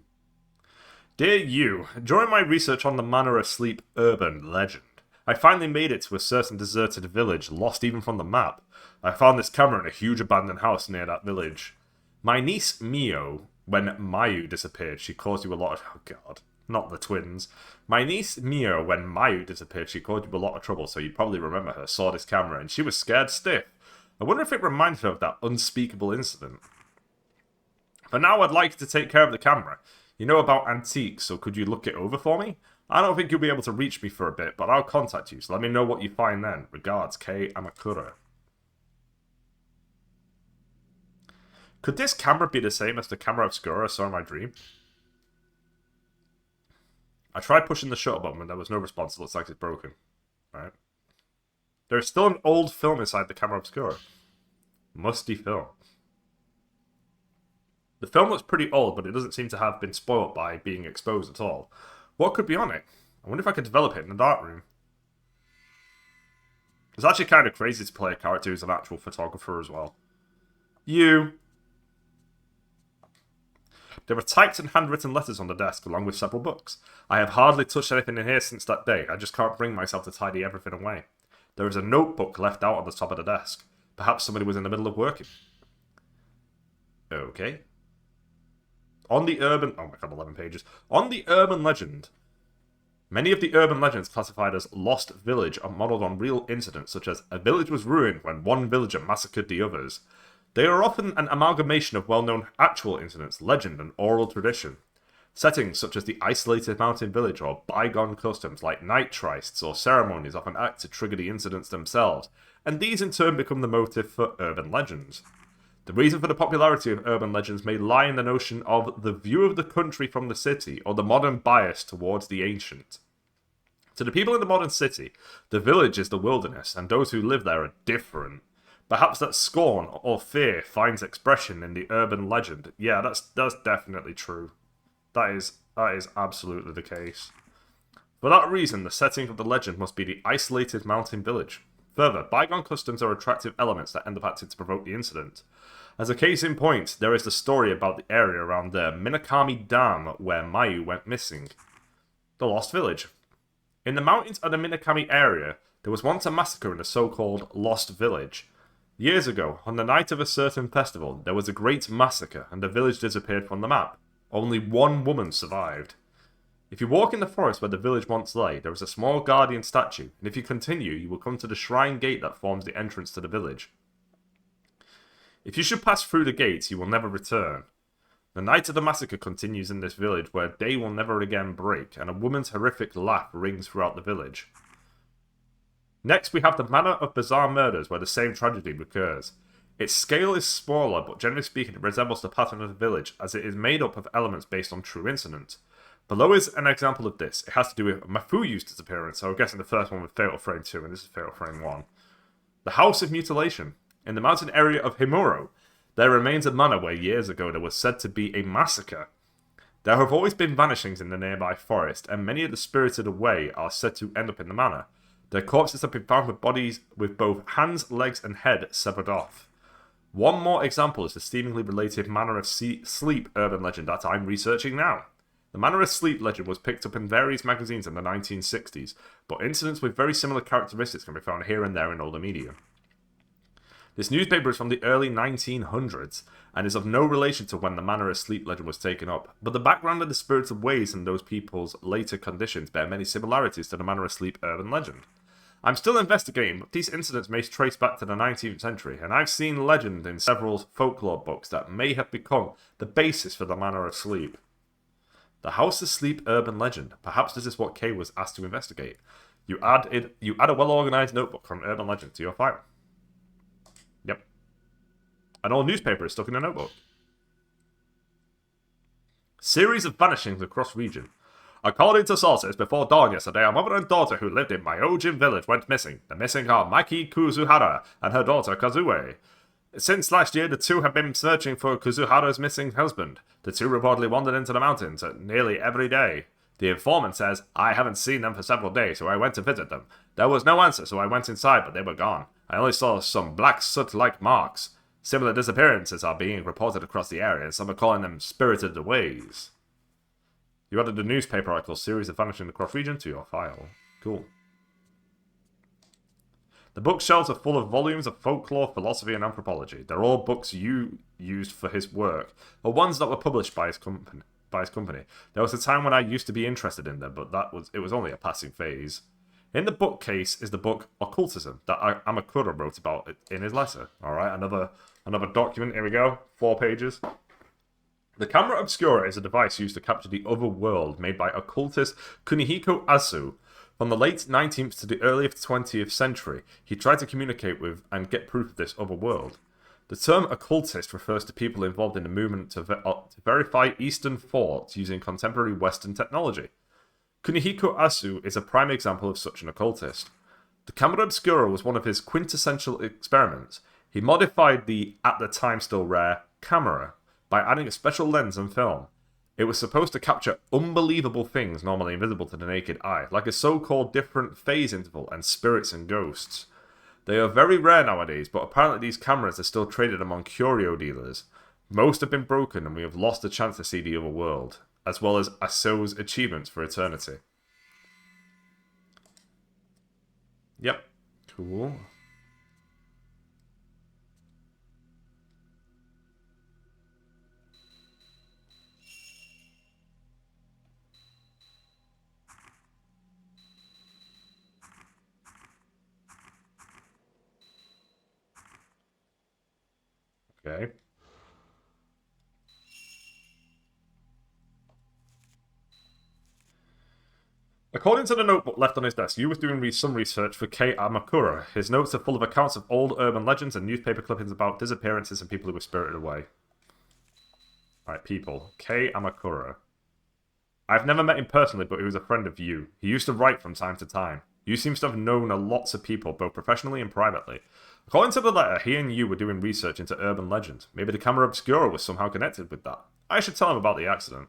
Dear you, during my research on the Manor of Sleep urban legend, I finally made it to a certain deserted village, lost even from the map. I found this camera in a huge abandoned house near that village. My niece Mio, when Mayu disappeared, she caused you a lot of... Oh god, not the twins. My niece Mio, when Mayu disappeared, she caused you a lot of trouble, so you probably remember her, saw this camera, and she was scared stiff. I wonder if it reminded her of that unspeakable incident. For now, I'd like you to take care of the camera. You know about antiques, so could you look it over for me? I don't think you'll be able to reach me for a bit, but I'll contact you, so let me know what you find then. Regards, Kei Amakura. Could this camera be the same as the camera obscura I saw in my dream? I tried pushing the shutter button and there was no response. It looks like it's broken. Right. There's still an old film inside the camera obscura. Musty film. The film looks pretty old, but it doesn't seem to have been spoilt by being exposed at all. What could be on it? I wonder if I could develop it in the darkroom. It's actually kind of crazy to play a character who's an actual photographer as well. You. There are typed and handwritten letters on the desk, along with several books. I have hardly touched anything in here since that day. I just can't bring myself to tidy everything away. There is a notebook left out on the top of the desk. Perhaps somebody was in the middle of working. Okay. On the urban... Oh my god, 11 pages. On the urban legend. Many of the urban legends classified as Lost Village are modelled on real incidents, such as a village was ruined when one villager massacred the others. They are often an amalgamation of well-known actual incidents, legend, and oral tradition. Settings such as the isolated mountain village or bygone customs like night trysts or ceremonies often act to trigger the incidents themselves, and these in turn become the motive for urban legends. The reason for the popularity of urban legends may lie in the notion of the view of the country from the city, or the modern bias towards the ancient. To the people in the modern city, the village is the wilderness, and those who live there are different. Perhaps that scorn or fear finds expression in the urban legend. Yeah, that's definitely true. That is absolutely the case. For that reason, the setting of the legend must be the isolated mountain village. Further, bygone customs are attractive elements that end up acting to provoke the incident. As a case in point, there is the story about the area around the Minakami Dam where Mayu went missing. The Lost Village. In the mountains of the Minakami area, there was once a massacre in the so-called Lost Village. Years ago, on the night of a certain festival, there was a great massacre and the village disappeared from the map. Only one woman survived. If you walk in the forest where the village once lay, there is a small guardian statue, and if you continue, you will come to the shrine gate that forms the entrance to the village. If you should pass through the gates, you will never return. The night of the massacre continues in this village, where day will never again break, and a woman's horrific laugh rings throughout the village. Next, we have the Manor of Bizarre Murders, where the same tragedy recurs. Its scale is smaller, but generally speaking, it resembles the pattern of the village, as it is made up of elements based on true incidents. Below is an example of this. It has to do with Mafuyu's disappearance, so I'm guessing the first one was Fatal Frame 2, and this is Fatal Frame 1. The House of Mutilation. In the mountain area of Himuro, there remains a manor where years ago there was said to be a massacre. There have always been vanishings in the nearby forest, and many of the spirited away are said to end up in the manor. Their corpses have been found with bodies with both hands, legs, and head severed off. One more example is the seemingly related Manor of Sleep urban legend that I'm researching now. The Manor of Sleep legend was picked up in various magazines in the 1960s, but incidents with very similar characteristics can be found here and there in older media. This newspaper is from the early 1900s, and is of no relation to when the Manor of Sleep legend was taken up, but the background of the spirited ways in those people's later conditions bear many similarities to the Manor of Sleep urban legend. I'm still investigating, but these incidents may trace back to the 19th century, and I've seen legend in several folklore books that may have become the basis for the Manor of Sleep. The House of Sleep urban legend. Perhaps this is what Kay was asked to investigate. You add a well-organized notebook from urban legend to your file. Yep. An old newspaper is stuck in a notebook. Series of vanishings across region. According to sources, before dawn yesterday, a mother and daughter who lived in Myojin village went missing. The missing are Maki Kuzuhara and her daughter Kazue. Since last year, the two have been searching for Kuzuhara's missing husband. The two reportedly wandered into the mountains nearly every day. The informant says, I haven't seen them for several days, so I went to visit them. There was no answer, so I went inside, but they were gone. I only saw some black soot-like marks. Similar disappearances are being reported across the area, and some are calling them spirited aways. You added a newspaper article series of vanishing across region to your file. Cool. The bookshelves are full of volumes of folklore, philosophy, and anthropology. They're all books you used for his work, or ones that were published by his company. There was a time when I used to be interested in them, but it was only a passing phase. In the bookcase is the book Occultism that Amakura wrote about in his letter. Alright, another document. Here we go. 4 pages. The camera obscura is a device used to capture the other world made by occultist Kunihiko Asu. From the late 19th to the early 20th century, he tried to communicate with and get proof of this other world. The term occultist refers to people involved in the movement to verify Eastern thought using contemporary Western technology. Kunihiko Asu is a prime example of such an occultist. The camera obscura was one of his quintessential experiments. He modified the, at the time still rare, camera by adding a special lens and film. It was supposed to capture unbelievable things normally invisible to the naked eye, like a so-called different phase interval and spirits and ghosts. They are very rare nowadays, but apparently these cameras are still traded among curio dealers. Most have been broken and we have lost the chance to see the other world, as well as Aso's achievements for eternity. Yep. Cool. Okay. According to the notebook left on his desk, you was doing some research for Kei Amakura. His notes are full of accounts of old urban legends and newspaper clippings about disappearances and people who were spirited away. Alright, people. Kei Amakura. I've never met him personally, but he was a friend of you. He used to write from time to time. You seems to have known lots of people, both professionally and privately. According to the letter, he and you were doing research into urban legends. Maybe the camera obscura was somehow connected with that. I should tell him about the accident.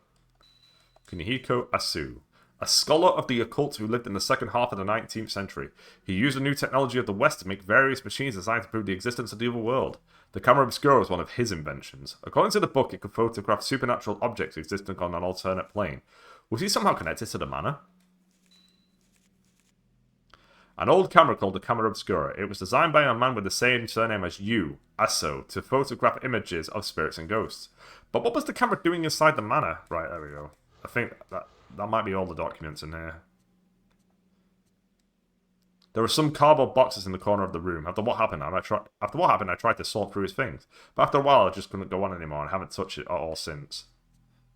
Kunihiko Asu. A scholar of the occult who lived in the second half of the 19th century. He used the new technology of the West to make various machines designed to prove the existence of the other world. The camera obscura was one of his inventions. According to the book, it could photograph supernatural objects existing on an alternate plane. Was he somehow connected to the manor? An old camera called the camera obscura. It was designed by a man with the same surname as you, Aso, to photograph images of spirits and ghosts. But what was the camera doing inside the manor? Right, there we go. I think that might be all the documents in here. There were some cardboard boxes in the corner of the room. After what happened, I tried to sort through his things. But after a while, I just couldn't go on anymore and haven't touched it at all since.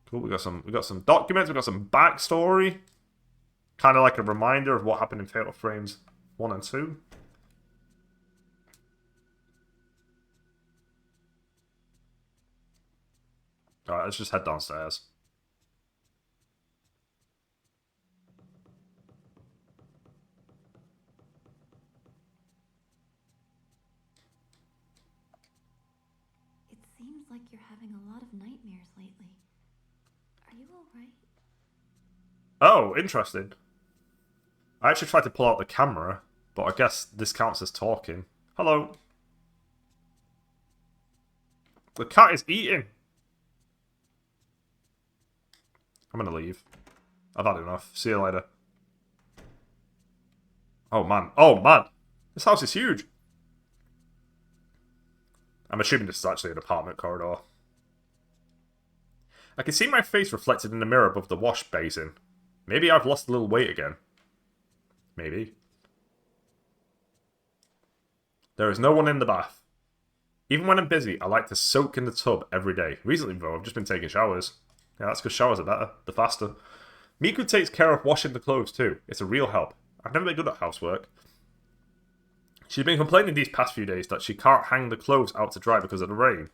Cool, we got some documents, we got some backstory. Kind of like a reminder of what happened in Fatal Frames 1 and 2. Alright, let's just head downstairs. It seems like you're having a lot of nightmares lately. Are you alright? Oh, interesting. I actually tried to pull out the camera, but I guess this counts as talking. Hello. The cat is eating. I'm gonna leave. I've had enough. See you later. Oh man. Oh man. This house is huge. I'm assuming this is actually an apartment corridor. I can see my face reflected in the mirror above the wash basin. Maybe I've lost a little weight again. Maybe. There is no one in the bath. Even when I'm busy, I like to soak in the tub every day. Recently, though, I've just been taking showers. Yeah, that's because showers are better. The faster. Miku takes care of washing the clothes, too. It's a real help. I've never been good at housework. She's been complaining these past few days that she can't hang the clothes out to dry because of the rain.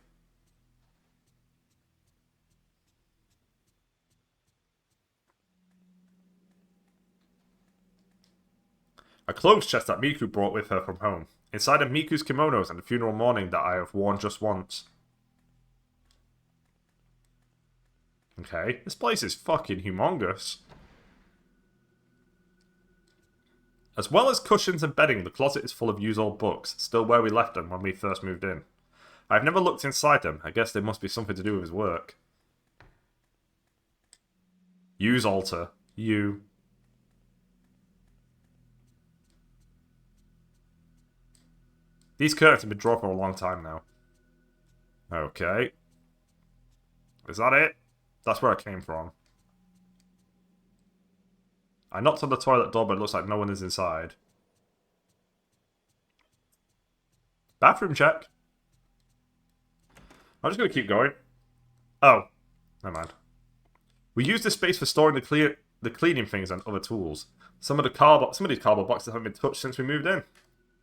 A clothes chest that Miku brought with her from home. Inside are Miku's kimonos and the funeral mourning that I have worn just once. Okay, this place is fucking humongous. As well as cushions and bedding, the closet is full of used old books, still where we left them when we first moved in. I've never looked inside them. I guess they must be something to do with his work. Use altar. You. These curtains have been drawn for a long time now. Okay. Is that it? That's where I came from. I knocked on the toilet door, but it looks like no one is inside. Bathroom check. I'm just going to keep going. Oh. Never mind. We use this space for storing the cleaning things and other tools. Some of these cardboard boxes haven't been touched since we moved in.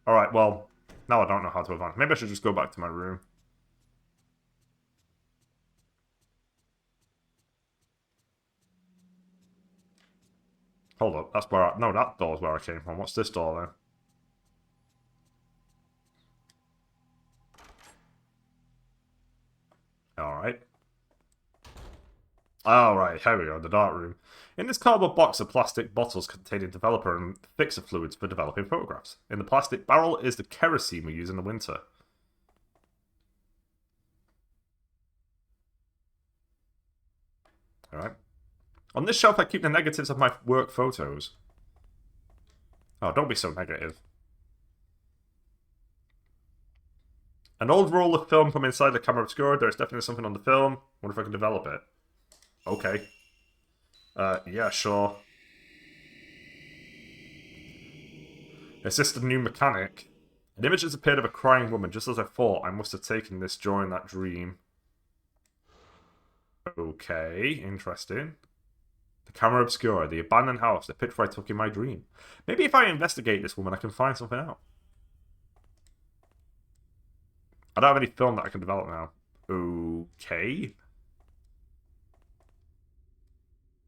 Alright, well, now I don't know how to advance. Maybe I should just go back to my room. Hold up, that's where no, that door's where I came from. What's this door then? Alright. Alright, here we go, the dark room. In this cardboard box are plastic bottles containing developer and fixer fluids for developing photographs. In the plastic barrel is the kerosene we use in the winter. Alright. On this shelf I keep the negatives of my work photos. Oh, don't be so negative. An old roll of film from inside the camera obscura. There's definitely something on the film. Wonder if I can develop it. Okay. Yeah, sure. Is this the new mechanic? An image has appeared of a crying woman, just as I thought. I must have taken this during that dream. Okay, interesting. The camera obscura, the abandoned house, the picture I took in my dream. Maybe if I investigate this woman, I can find something out. I don't have any film that I can develop now. Okay.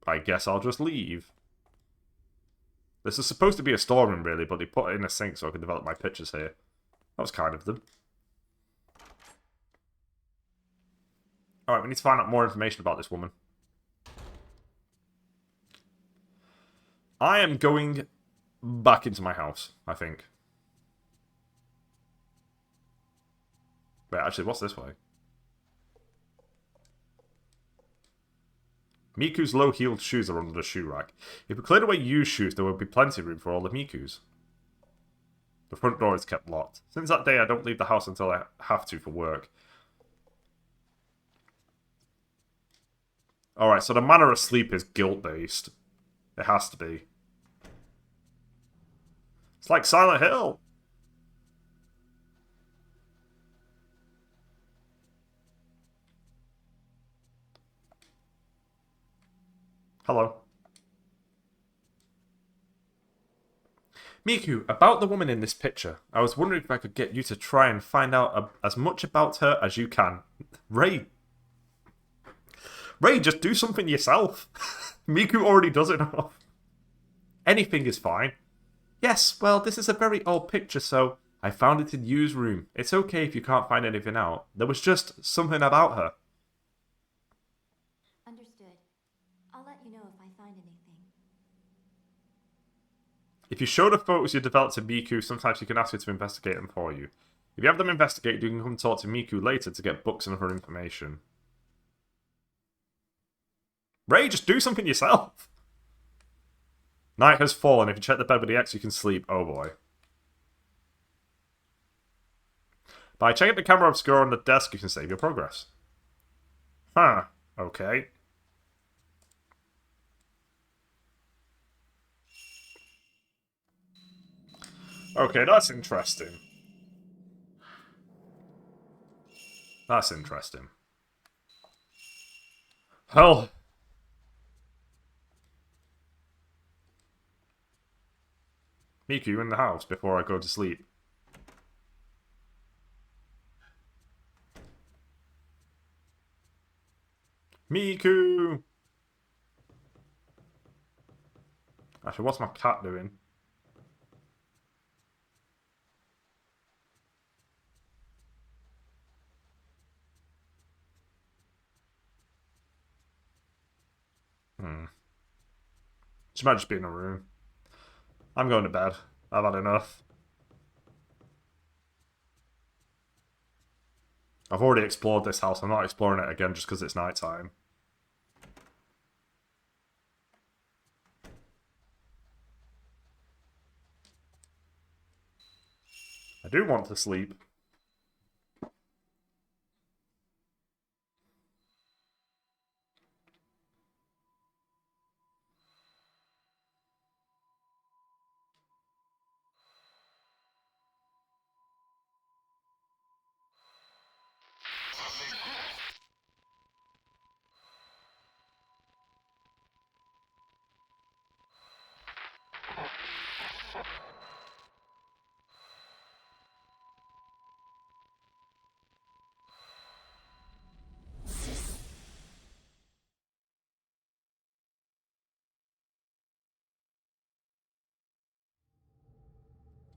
I guess I'll just leave. This is supposed to be a storeroom, really, but they put it in a sink so I can develop my pictures here. That was kind of them. Alright, we need to find out more information about this woman. I am going back into my house, I think. Wait, actually, what's this way? Miku's low-heeled shoes are under the shoe rack. If we cleared away used shoes, there would be plenty of room for all of Miku's. The front door is kept locked. Since that day, I don't leave the house until I have to for work. Alright, so the manner of sleep is guilt-based. It has to be. It's like Silent Hill! Hello. Miku, about the woman in this picture. I was wondering if I could get you to try and find out as much about her as you can. Ray, just do something yourself. Miku already does enough. Anything is fine. Yes, well, this is a very old picture, so I found it in used room. It's okay if you can't find anything out. There was just something about her. Understood. I'll let you know if I find anything. If you show the photos you developed to Miku, sometimes you can ask her to investigate them for you. If you have them investigated, you can come talk to Miku later to get books and other information. Ray, just do something yourself! Night has fallen. If you check the bed with the X, you can sleep. Oh boy. By checking the camera obscura on the desk, you can save your progress. Huh. Okay. Okay, that's interesting. That's interesting. Hell. Miku in the house before I go to sleep. Miku! Actually, what's my cat doing? She might just be in a room. I'm going to bed. I've had enough. I've already explored this house. I'm not exploring it again just because it's nighttime. I do want to sleep.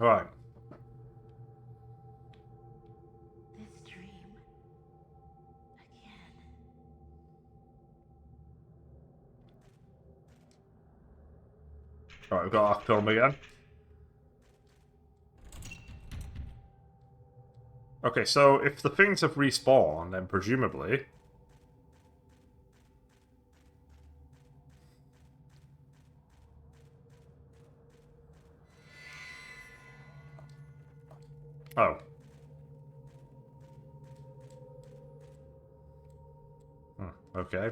Alright. This dream. Again. Alright, we've got our film again. Okay, so if the things have respawned, then presumably... Oh. Okay.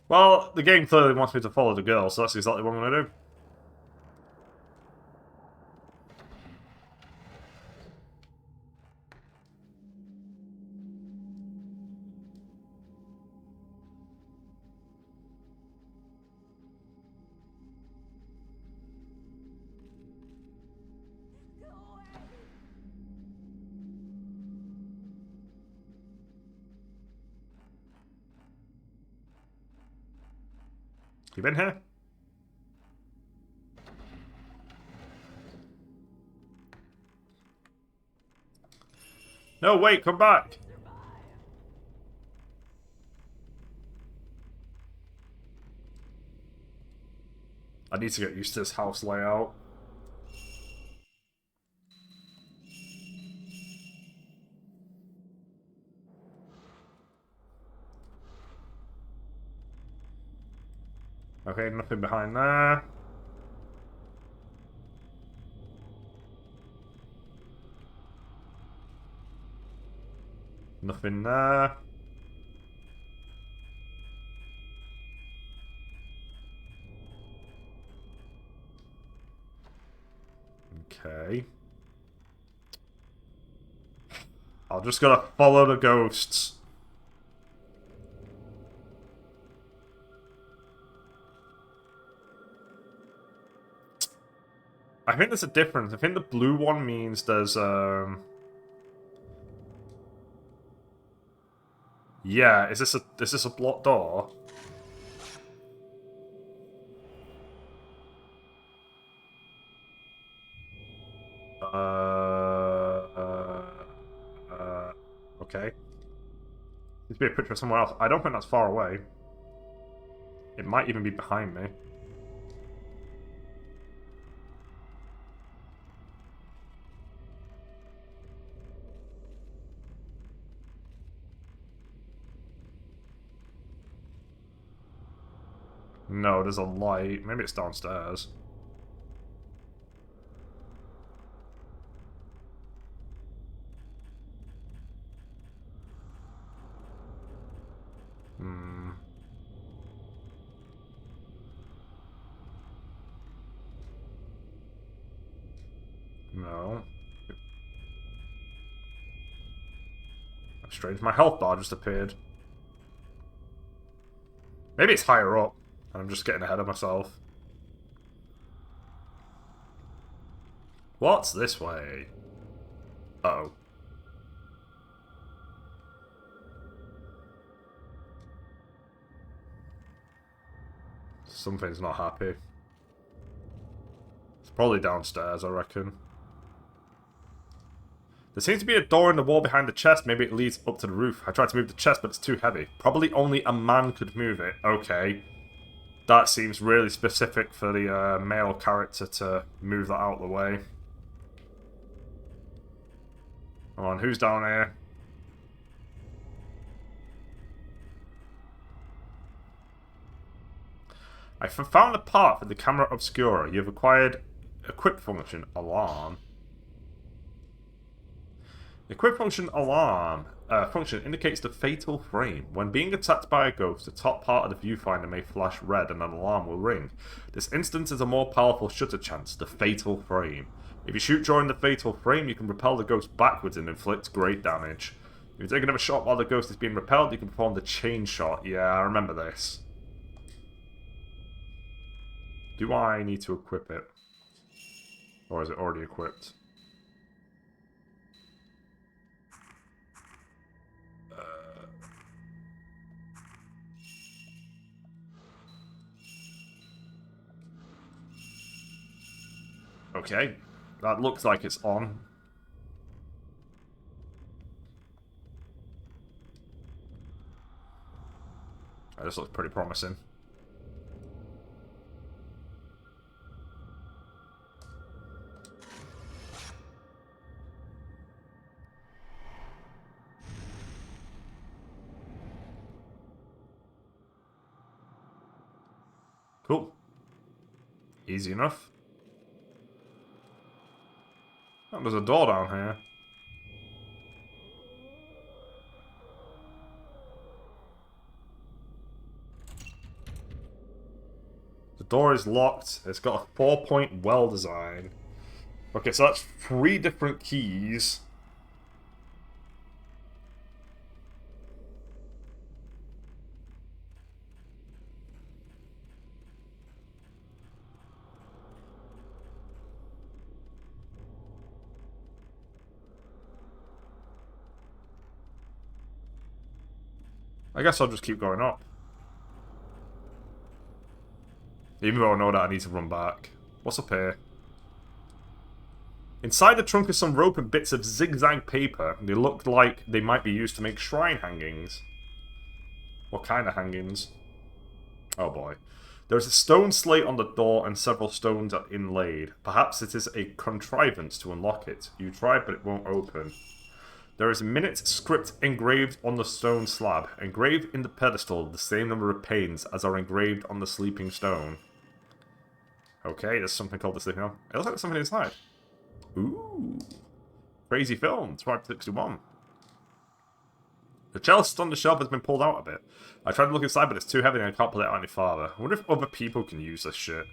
Well, the game clearly wants me to follow the girl, so that's exactly what I'm going to do. You been here? No, wait, come back! I need to get used to this house layout. Okay, nothing behind there. Nothing there. Okay. I'm just gonna follow the ghosts. I think there's a difference. I think the blue one means there's, Yeah, is this a blocked door? Okay. Needs to be a picture of somewhere else. I don't think that's far away. It might even be behind me. No, there's a light. Maybe it's downstairs. Hmm. No. That's strange. My health bar just appeared. Maybe it's higher up, and I'm just getting ahead of myself. What's this way? Uh-oh. Something's not happy. It's probably downstairs, I reckon. There seems to be a door in the wall behind the chest. Maybe it leads up to the roof. I tried to move the chest, but it's too heavy. Probably only a man could move it. Okay. That seems really specific for the male character to move that out of the way. Come on, who's down here? I found a part for the camera obscura. You've acquired equip function alarm. Equip function alarm function indicates the fatal frame. When being attacked by a ghost, the top part of the viewfinder may flash red and an alarm will ring. This instance is a more powerful shutter chance, the fatal frame. If you shoot during the fatal frame, you can repel the ghost backwards and inflict great damage. If you take another shot while the ghost is being repelled, you can perform the chain shot. Yeah, I remember this. Do I need to equip it? Or is it already equipped? Okay, that looks like it's on. This looks pretty promising. Cool. Easy enough. Oh, there's a door down here. The door is locked. It's got a 4-point well design. Okay, so that's 3 different keys. I guess I'll just keep going up. Even though I know that I need to run back. What's up here? Inside the trunk is some rope and bits of zigzag paper. They look like they might be used to make shrine hangings. What kind of hangings? Oh boy. There is a stone slate on the door and several stones are inlaid. Perhaps it is a contrivance to unlock it. You try, but it won't open. There is a minute script engraved on the stone slab. Engraved in the pedestal, the same number of panes as are engraved on the sleeping stone. Okay, there's something called the sleeping stone. It looks like there's something inside. Ooh. Crazy film, 1261. The chest on the shelf has been pulled out a bit. I tried to look inside, but it's too heavy and I can't pull it out any farther. I wonder if other people can use this shit.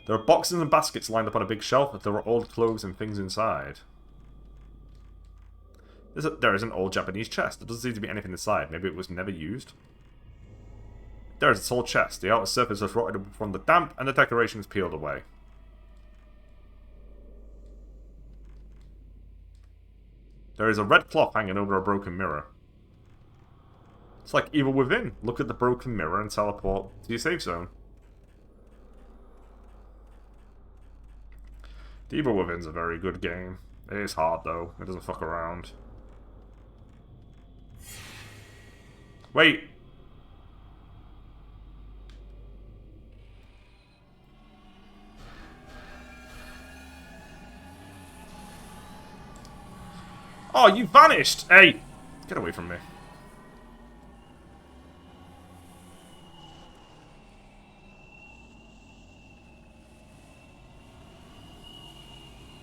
There are boxes and baskets lined up on a big shelf, but there are old clothes and things inside. There is an old Japanese chest. There doesn't seem to be anything inside. Maybe it was never used. There is a tall chest. The outer surface has rotted from the damp, and the decoration is peeled away. There is a red cloth hanging over a broken mirror. It's like Evil Within. Look at the broken mirror and teleport to your safe zone. The Evil Within's a very good game. It is hard though. It doesn't fuck around. Wait! Oh, you vanished! Hey! Get away from me.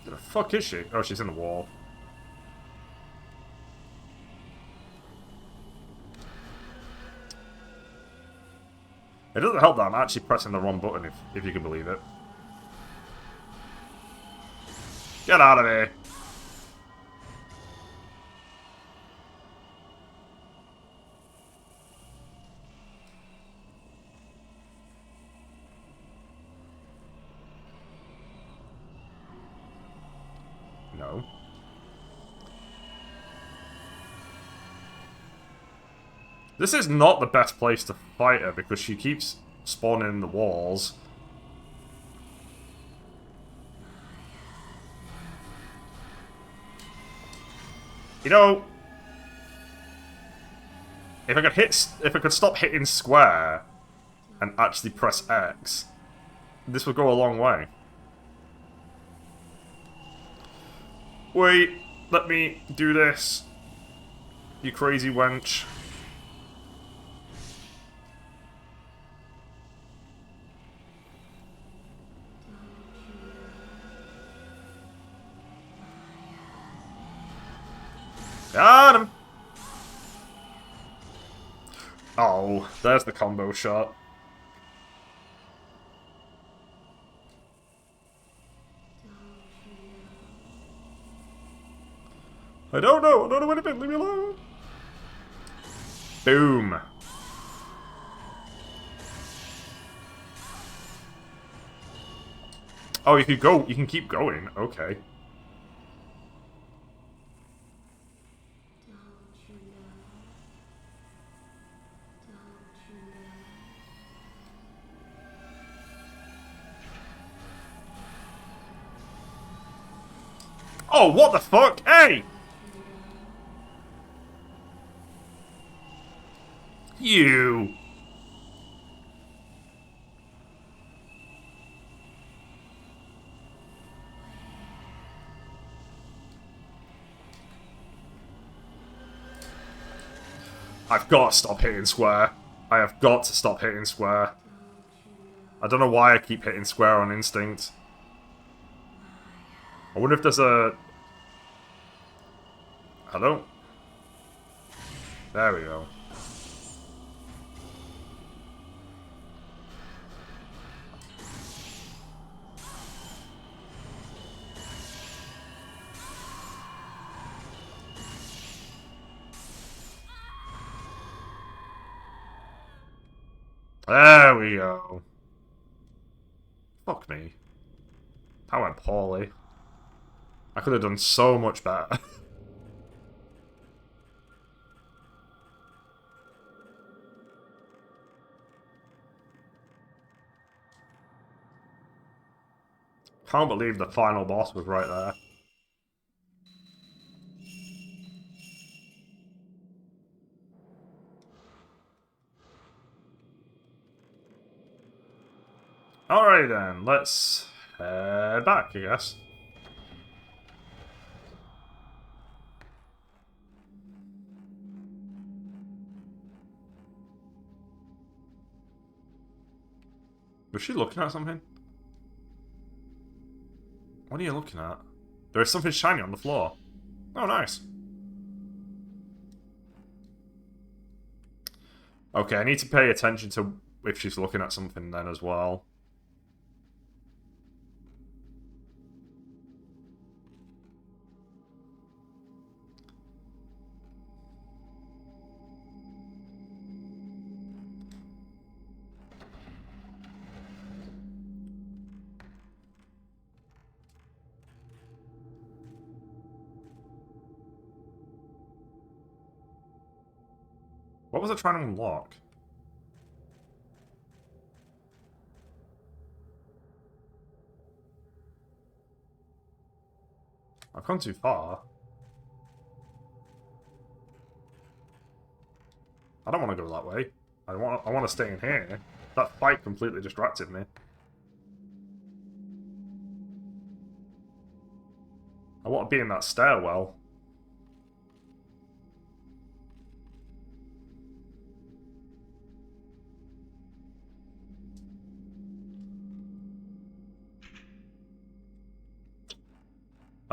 Where the fuck is she? Oh, she's in the wall. It doesn't help that I'm actually pressing the wrong button, if you can believe it. Get out of here! No. This is not the best place to fight her because she keeps spawning in the walls. You know, if I could stop hitting square, and actually press X, this would go a long way. Wait, let me do this. You crazy wench. Got him! Oh, there's the combo shot. I don't know anything, leave me alone! Boom! Oh, you can keep going, okay. Oh, what the fuck? Hey! You! I've got to stop hitting square. I have got to stop hitting square. I don't know why I keep hitting square on instinct. I wonder if there's a... Hello? There we go. There we go. Fuck me. That went poorly. I could have done so much better. Can't believe the final boss was right there. Alright then, let's head back, I guess. Was she looking at something? What are you looking at? There is something shiny on the floor. Oh, nice. Okay, I need to pay attention to if she's looking at something then as well. What was I trying to unlock? I've gone too far. I don't want to go that way. I want to stay in here. That fight completely distracted me. I want to be in that stairwell.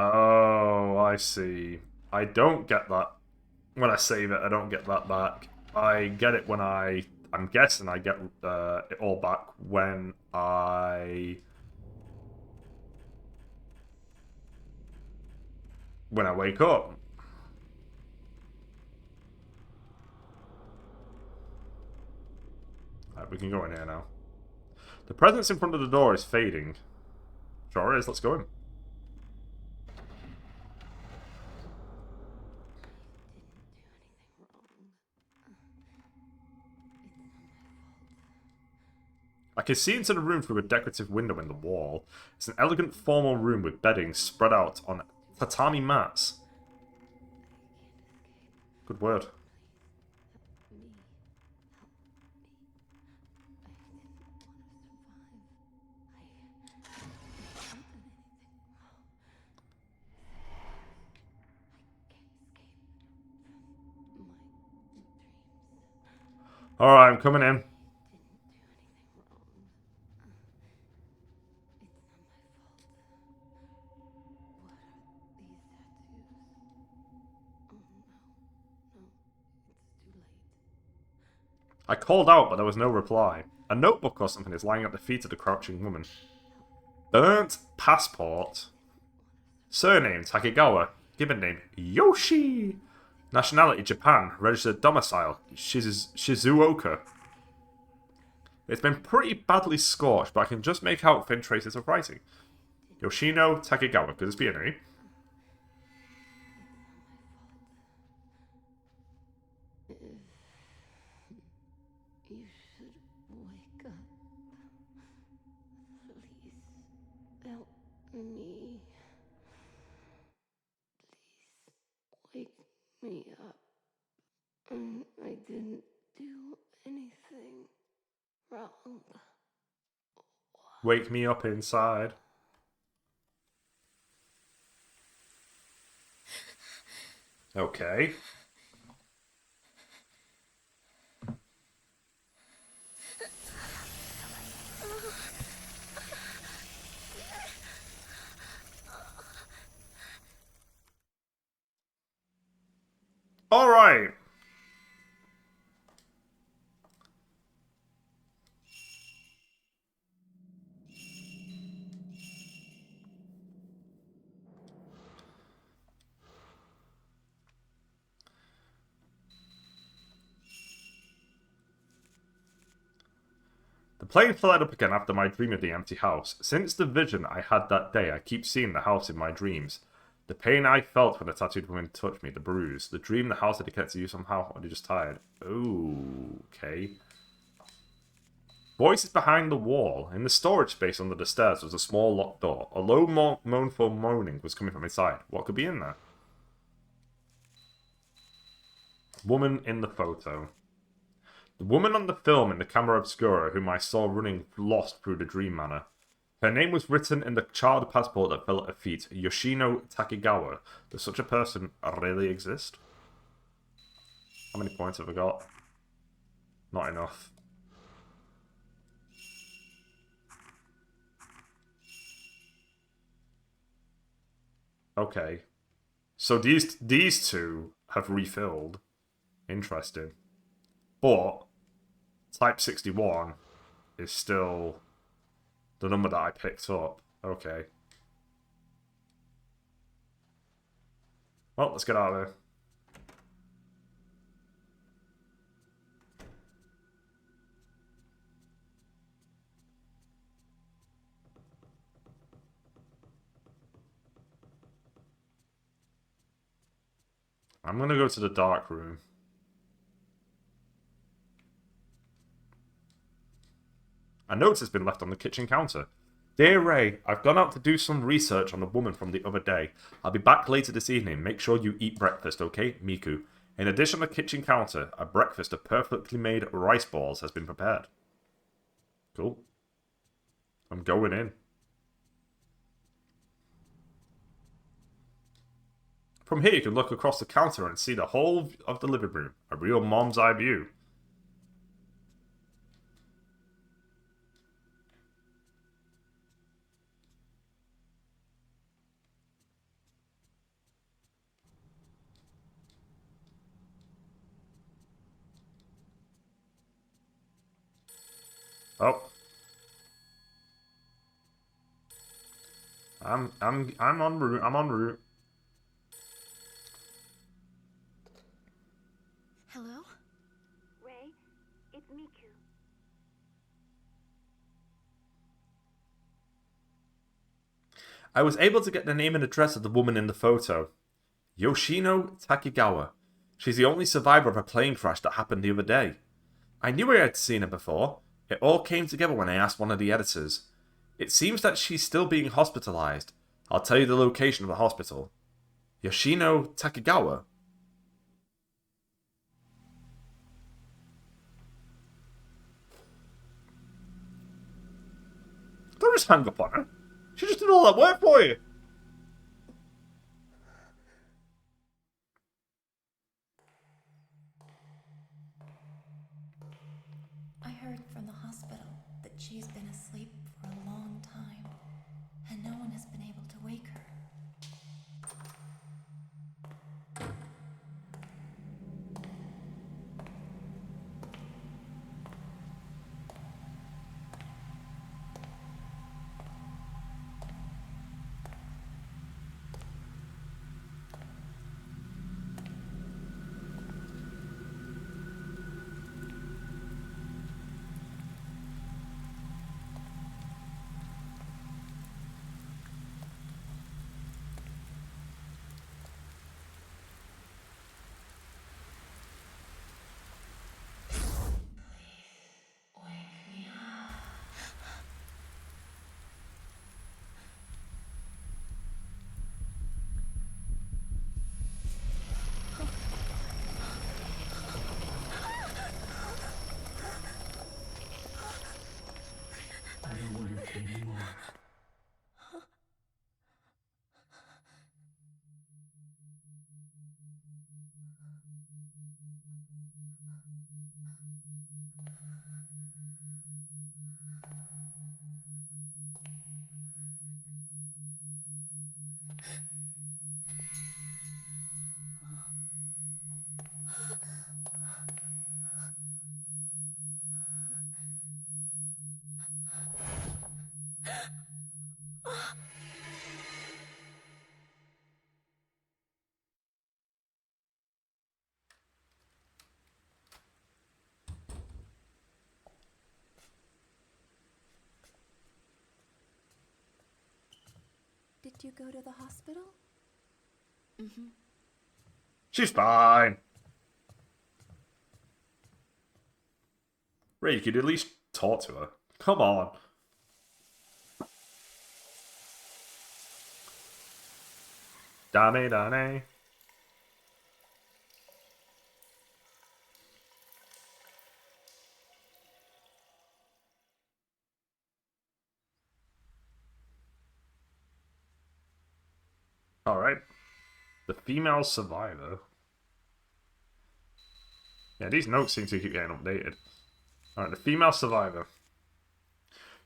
Oh, I see. I don't get that. When I save it, I don't get that back. I get it when I'm guessing I get it all back when I wake up. Alright, we can go in here now. The presence in front of the door is fading. Sure is, let's go in. I can see into the room through a decorative window in the wall. It's an elegant formal room with bedding spread out on tatami mats. Good word. Alright, I'm coming in. Didn't do anything wrong. I called out, but there was no reply. A notebook or something is lying at the feet of the crouching woman. Burnt passport. Surname, Takegawa. Given name, Yoshi. Nationality, Japan. Registered domicile, Shizuoka. It's been pretty badly scorched, but I can just make out thin traces of writing. Yoshino Takegawa. Could this be a name? You should wake up. Please help me. Please wake me up. I didn't do anything wrong. Wake me up inside. Okay. Alright. The plane flared up again after my dream of the empty house. Since the vision I had that day, I keep seeing the house in my dreams. The pain I felt when the tattooed woman touched me, the bruise, the dream, the house dedicated to you somehow, or are you just tired? Ooh, okay. Voices behind the wall. In the storage space under the stairs was a small locked door. A low mournful moaning was coming from inside. What could be in there? Woman in the photo. The woman on the film in the camera obscura whom I saw running lost through the dream manor. Her name was written in the child passport that fell at her feet, Yoshino Takegawa. Does such a person really exist? How many points have I got? Not enough. Okay. So these two have refilled. Interesting. But Type 61 is still the number that I picked up. Okay. Well, let's get out of here. I'm going to go to the dark room. A note has been left on the kitchen counter. Dear Ray, I've gone out to do some research on the woman from the other day. I'll be back later this evening. Make sure you eat breakfast, okay? Miku. In addition to the kitchen counter, a breakfast of perfectly made rice balls has been prepared. Cool. I'm going in. From here, you can look across the counter and see the whole of the living room. A real mom's eye view. Oh. I'm en route. I'm en route. Hello? Ray, it's Miku. I was able to get the name and address of the woman in the photo. Yoshino Takegawa. She's the only survivor of a plane crash that happened the other day. I knew I had seen her before. It all came together when I asked one of the editors. It seems that she's still being hospitalized. I'll tell you the location of the hospital. Yoshino Takegawa. Don't just hang up on her. She just did all that work for you. Did you go to the hospital? She's fine. Ray, you could at least talk to her. Come on. Dame. Alright. The female survivor. Yeah, these notes seem to keep getting updated. Alright, the female survivor.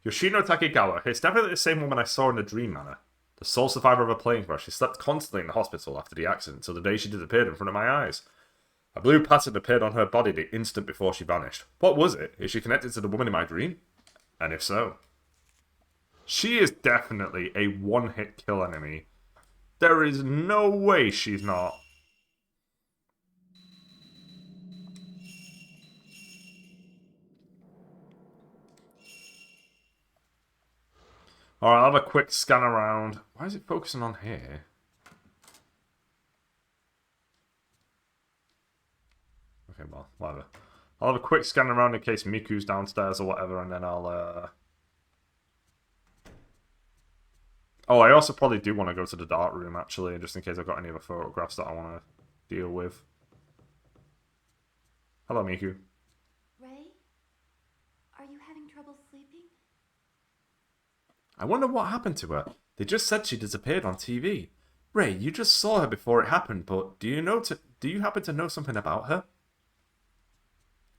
Yoshino Takegawa. It's definitely the same woman I saw in the Dream Manor. The sole survivor of a plane crash. She slept constantly in the hospital after the accident until the day she disappeared in front of my eyes. A blue pattern appeared on her body the instant before she vanished. What was it? Is she connected to the woman in my dream? And if so... She is definitely a one-hit kill enemy. There is no way she's not. Alright, I'll have a quick scan around. Why is it focusing on here? Okay, well, whatever. I'll have a quick scan around in case Miku's downstairs or whatever, and then I'll, Oh, I also probably do want to go to the dark room, actually, just in case I've got any other photographs that I want to deal with. Hello, Miku. Ray? Are you having trouble sleeping? I wonder what happened to her. They just said she disappeared on TV. Ray, you just saw her before it happened, but do you happen to know something about her?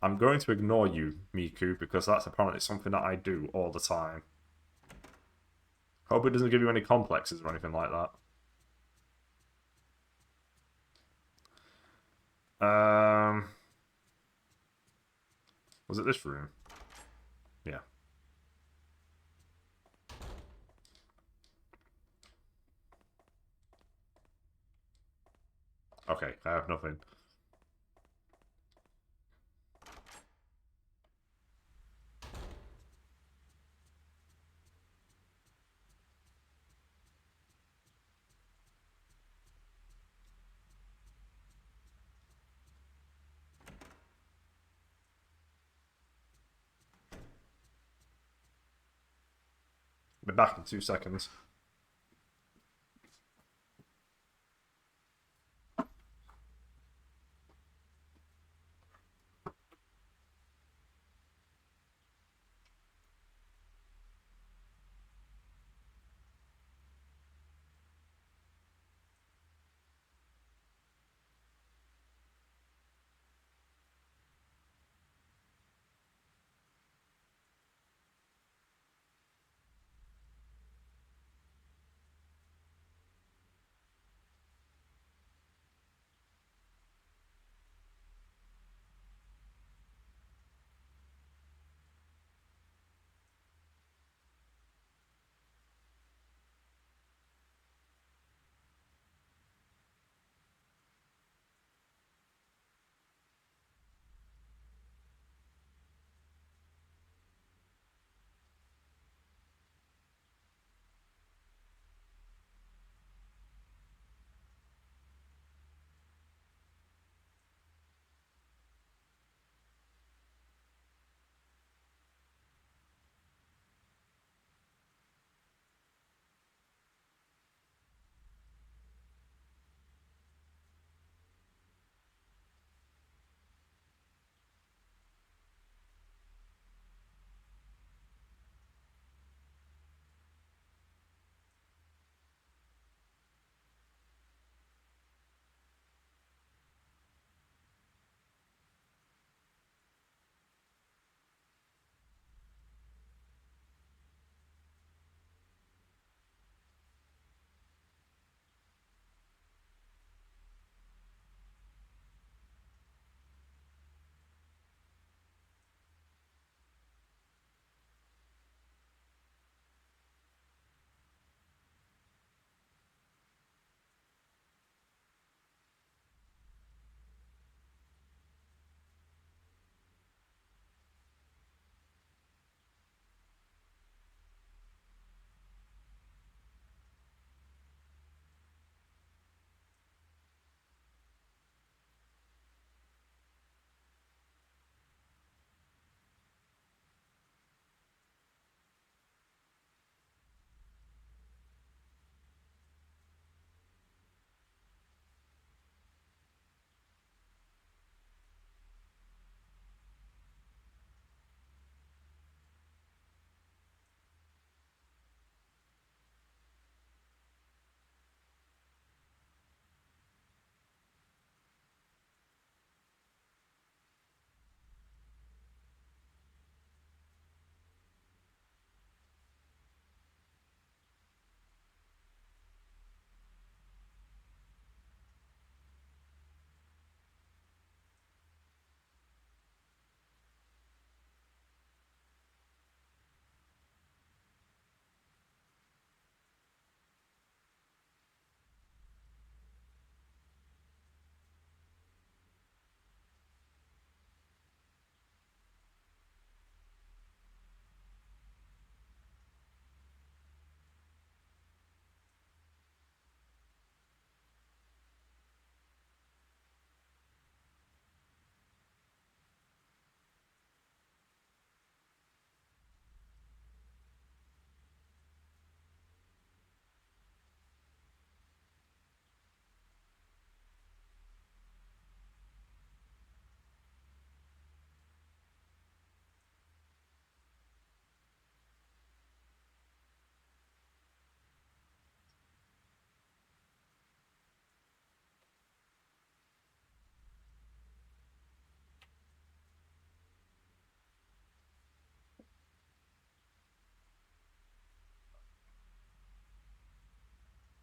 I'm going to ignore you, Miku, because that's apparently something that I do all the time. Hope it doesn't give you any complexes or anything like that. Was it this room? Yeah. Okay, I have nothing. Be back in 2 seconds.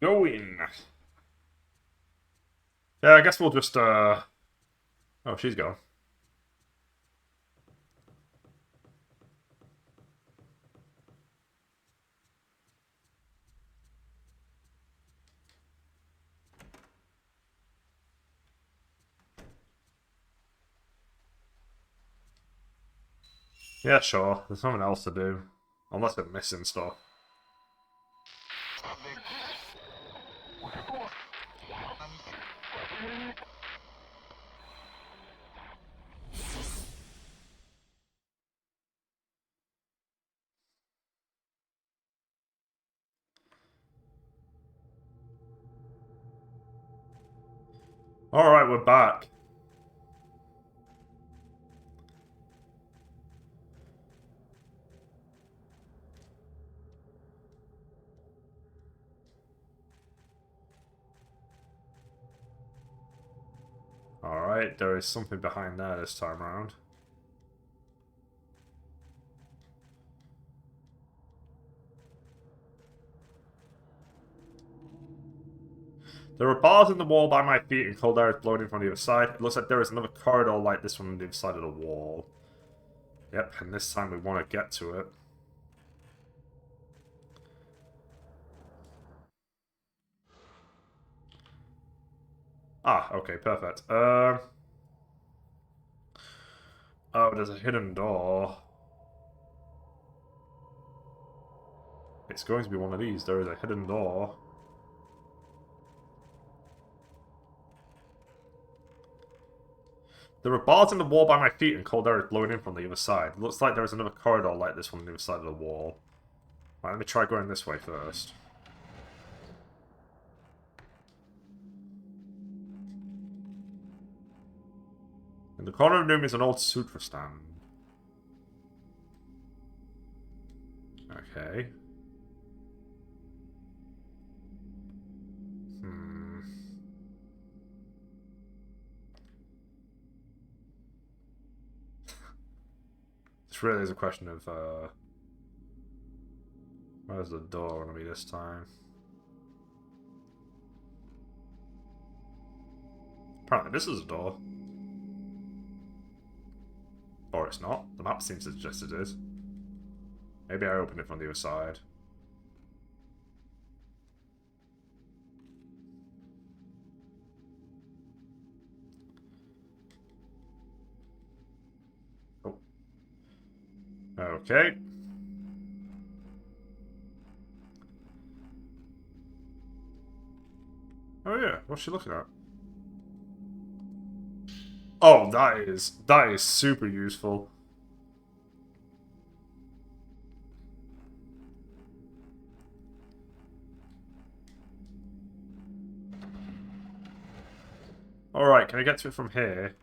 Going. Yeah, I guess we'll just, Oh, she's gone. Yeah, sure. There's something else to do. Unless we're missing stuff. Alright, we're back. Alright, there is something behind there this time around. There are bars in the wall by my feet and cold air is blowing in from the other side. It looks like there is another corridor like this one on the other side of the wall. Yep, and this time we want to get to it. Ah, okay, perfect. Oh, there's a hidden door. It's going to be one of these. There is a hidden door. There are bars in the wall by my feet and cold air is blowing in from the other side. It looks like there is another corridor like this one on the other side of the wall. Right, let me try going this way first. In the corner of the room is an old sutra stand. Okay. This really is a question of, where's the door gonna be this time? Apparently this is a door. Or it's not. The map seems to suggest it is. Maybe I opened it from the other side. Oh. Okay. Oh yeah, what's she looking at? Oh, that is super useful. Alright, can I get to it from here?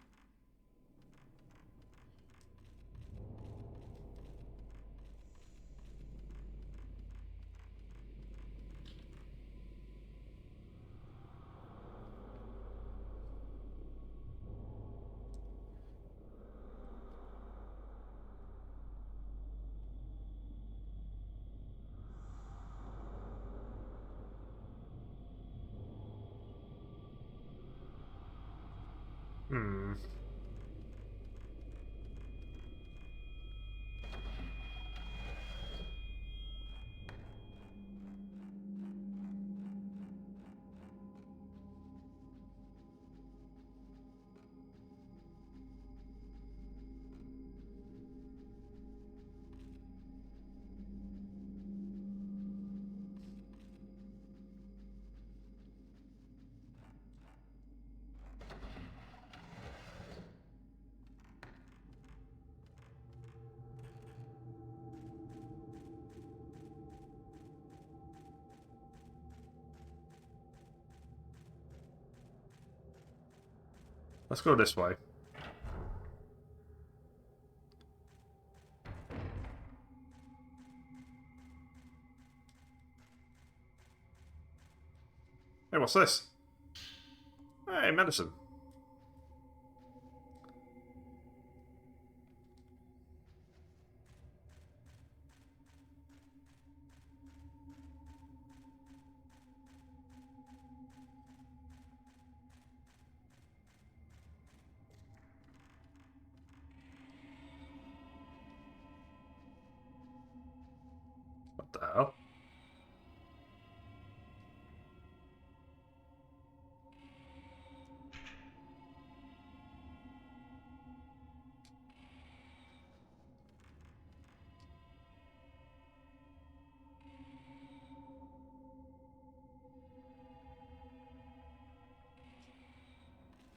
Hmm. Let's go this way. Hey, what's this? Hey, medicine. the hell?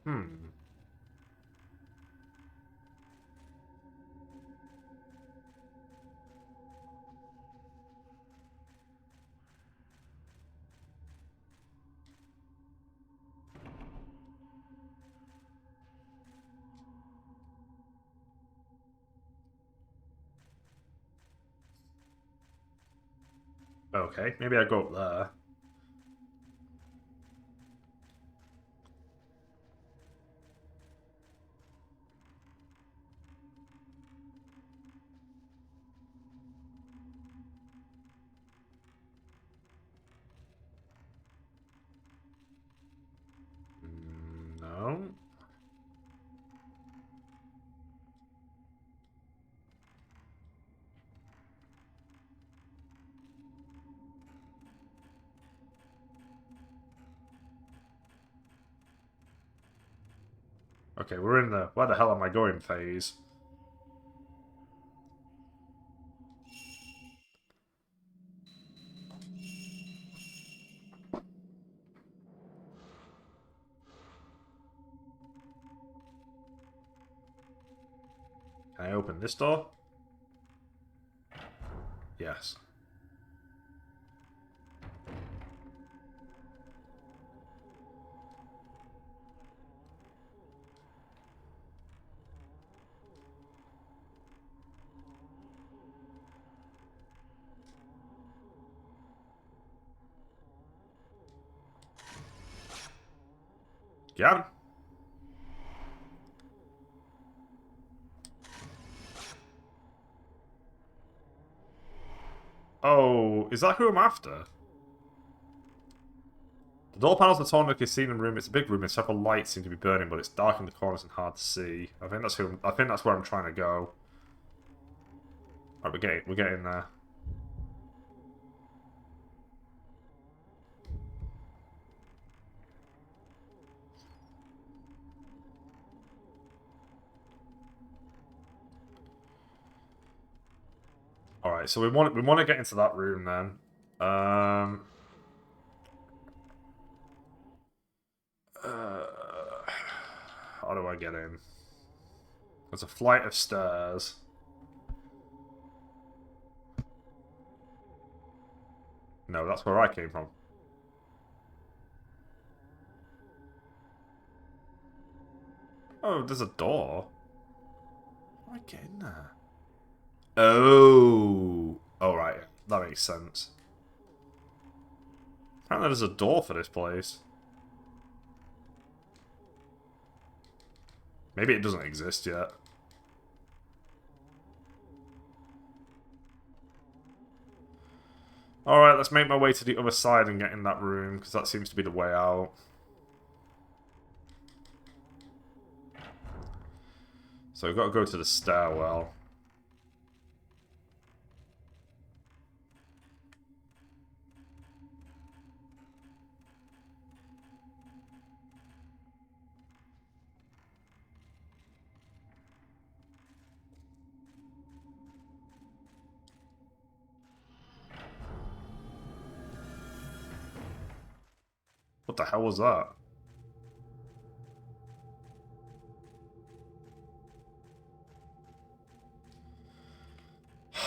Hmm. Okay, maybe I go up there. No. Okay, we're in the where the hell am I going phase. Can I open this door? Yes. Got him. Oh, is that who I'm after? The door panels of the Tormented casino room. It's a big room and several lights seem to be burning, but it's dark in the corners and hard to see. I think that's where I'm trying to go. Right, we're getting there. All right, so we want to get into that room then. How do I get in? There's a flight of stairs. No, that's where I came from. Oh, there's a door. How do I get in there? Oh. Alright, that makes sense. Apparently there's a door for this place. Maybe it doesn't exist yet. Alright, let's make my way to the other side and get in that room, because that seems to be the way out. So we've got to go to the stairwell. What the hell was that?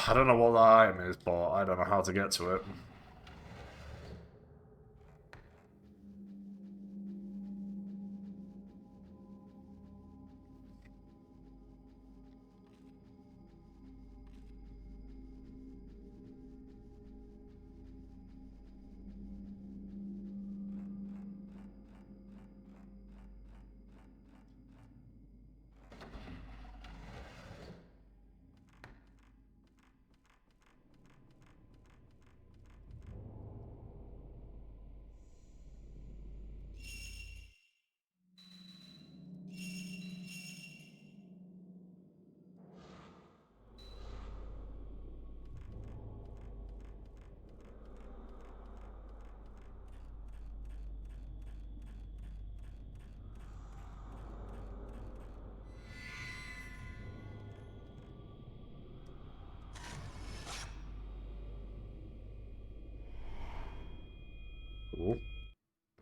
I don't know what that item is, but I don't know how to get to it.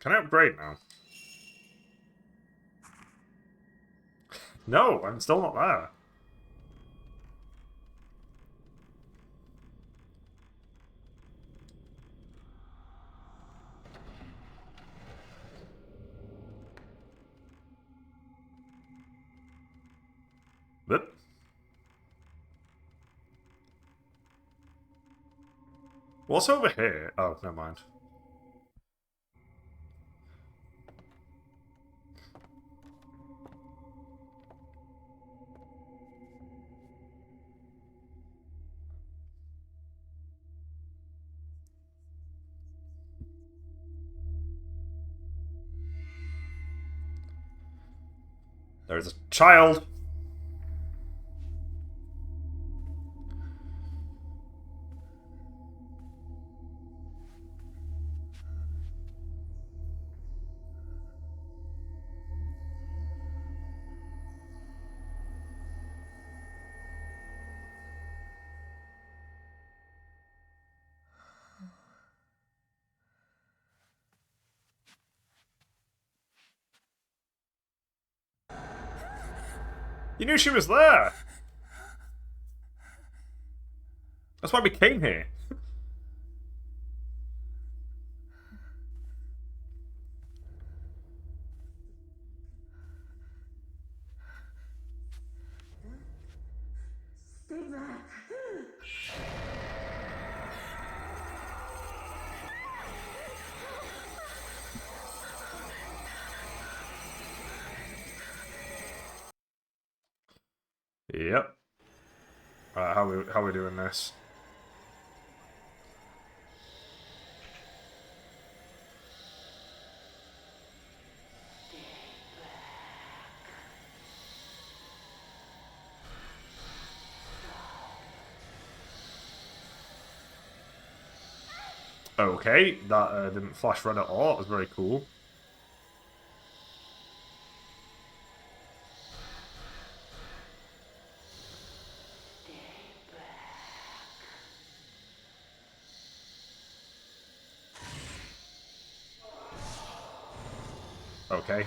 Can I upgrade now? No, I'm still not there. But what's over here? Oh, never mind. There's a child. You knew she was there. That's why we came here. Stay back. Yep. Alright, how we doing this? Okay, that didn't flash red at all. That was very cool. Okay.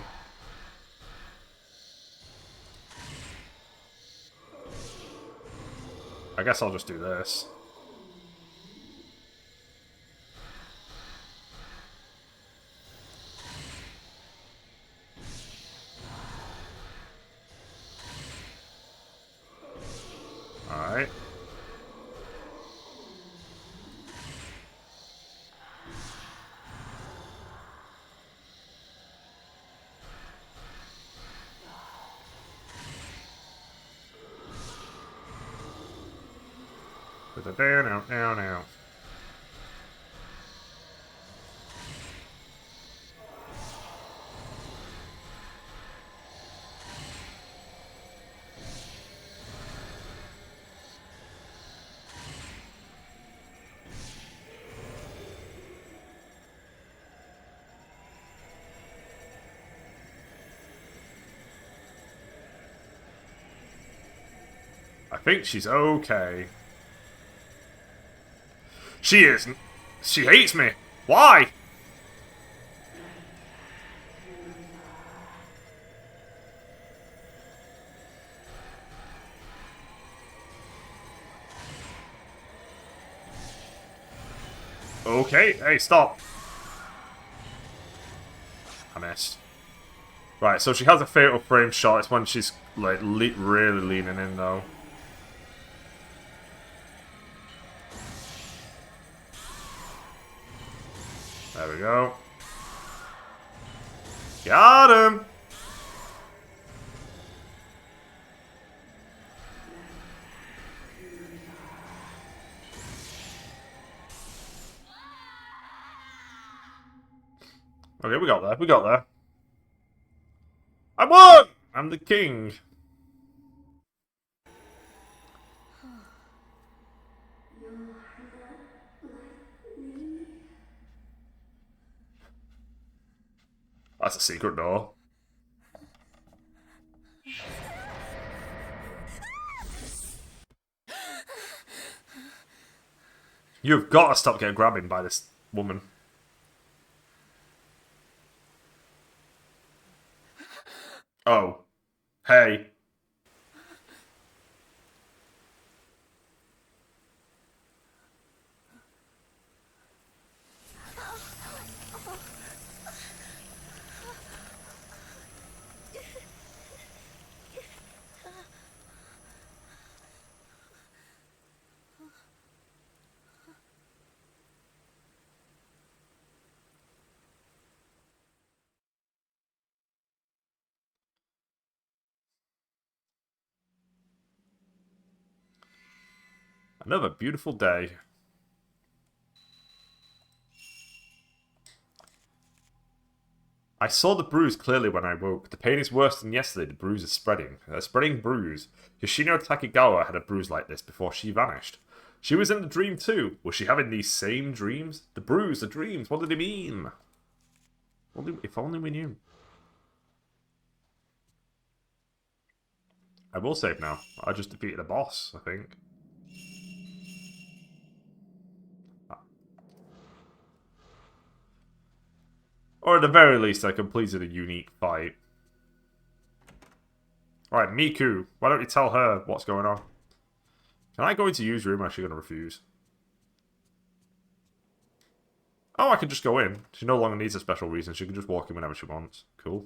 I guess I'll just do this. Alright. Now. I think she's okay. She isn't. She hates me. Why? Okay, hey, stop. I missed. Right, so she has a fatal frame shot. It's when she's, like, really leaning in, though. There we go. Got him! Okay, we got there. We got there. I won! I'm the king. That's a secret door. You've got to stop getting grabbing by this woman. Oh. Hey. Another beautiful day. I saw the bruise clearly when I woke. The pain is worse than yesterday. The bruise is spreading. A spreading bruise. Yoshino Takigawa had a bruise like this before she vanished. She was in the dream too. Was she having these same dreams? The bruise, the dreams, what did they mean? If only we knew. I will save now. I just defeated a boss, I think. Or at the very least, I completed a unique fight. Alright, Miku, why don't you tell her what's going on? Can I go into Yu's room or is she going to refuse? Oh, I can just go in. She no longer needs a special reason. She can just walk in whenever she wants. Cool.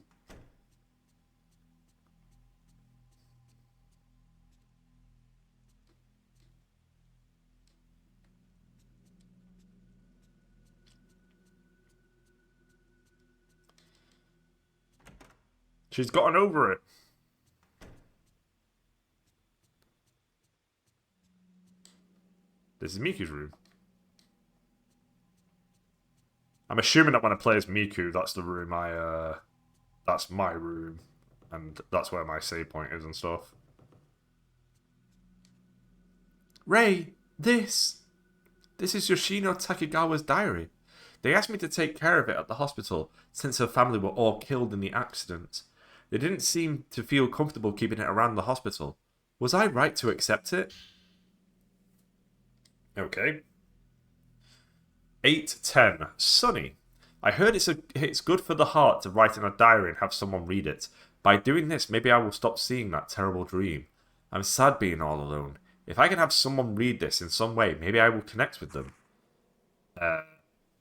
She's gotten over it. This is Miku's room. I'm assuming that when I play as Miku, that's the room that's my room. And that's where my save point is and stuff. Ray, this is Yoshino Takigawa's diary. They asked me to take care of it at the hospital, since her family were all killed in the accident. They didn't seem to feel comfortable keeping it around the hospital. Was I right to accept it? Okay. 8:10. Sunny. I heard it's good for the heart to write in a diary and have someone read it. By doing this, maybe I will stop seeing that terrible dream. I'm sad being all alone. If I can have someone read this in some way, maybe I will connect with them.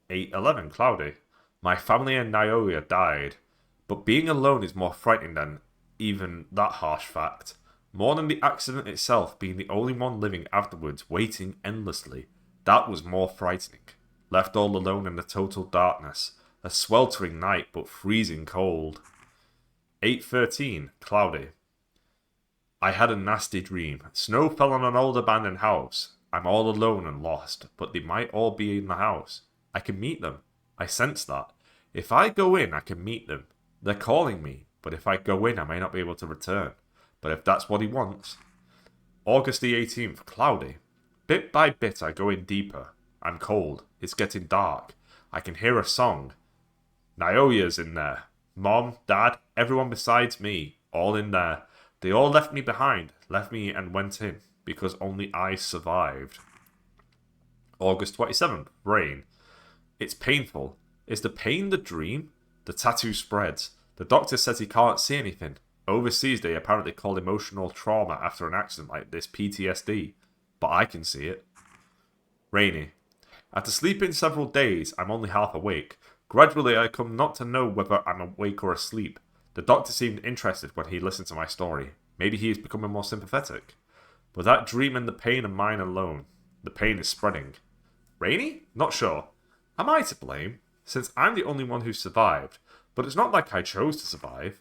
8:11. Cloudy. My family and Naoya died, but being alone is more frightening than even that harsh fact. More than the accident itself, being the only one living afterwards, waiting endlessly. That was more frightening. Left all alone in the total darkness. A sweltering night, but freezing cold. 8:13. Cloudy. I had a nasty dream. Snow fell on an old abandoned house. I'm all alone and lost, but they might all be in the house. I can meet them. I sense that. If I go in, I can meet them. They're calling me, but if I go in, I may not be able to return. But if that's what he wants. August the 18th. Cloudy. Bit by bit, I go in deeper. I'm cold. It's getting dark. I can hear a song. Naoya's in there. Mom, Dad, everyone besides me. All in there. They all left me behind. Left me and went in. Because only I survived. August 27th. Rain. It's painful. Is the pain the dream? The tattoo spreads. The doctor says he can't see anything. Overseas, they apparently call emotional trauma after an accident like this PTSD. But I can see it. Rainy. After sleeping several days, I'm only half awake. Gradually, I come not to know whether I'm awake or asleep. The doctor seemed interested when he listened to my story. Maybe he is becoming more sympathetic. But that dream and the pain are mine alone. The pain is spreading. Rainy? Not sure. Am I to blame? Since I'm the only one who survived. But it's not like I chose to survive.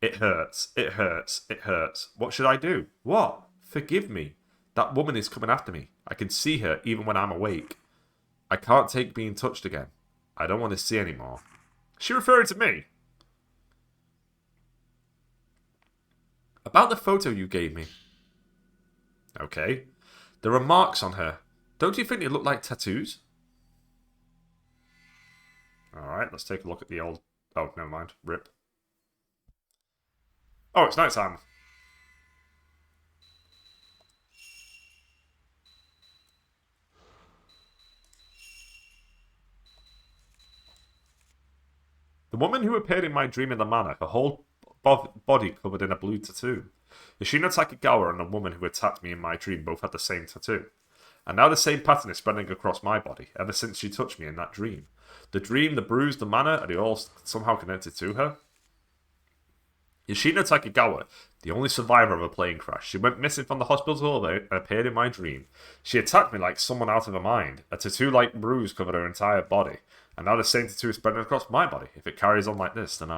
It hurts. It hurts. It hurts. What should I do? What? Forgive me. That woman is coming after me. I can see her even when I'm awake. I can't take being touched again. I don't want to see anymore. She referring to me? About the photo you gave me. Okay. There are marks on her. Don't you think they look like tattoos? Alright, let's take a look at the old... Oh, never mind. Rip. Oh, it's nighttime. The woman who appeared in my dream in the manor, her whole body covered in a blue tattoo. Yoshino Takegawa and the woman who attacked me in my dream both had the same tattoo. And now the same pattern is spreading across my body, ever since she touched me in that dream. The dream, the bruise, the manner, are they all somehow connected to her? Yoshino Takegawa, the only survivor of a plane crash. She went missing from the hospital and appeared in my dream. She attacked me like someone out of her mind. A tattoo-like bruise covered her entire body. And now the same tattoo is spreading across my body. If it carries on like this, then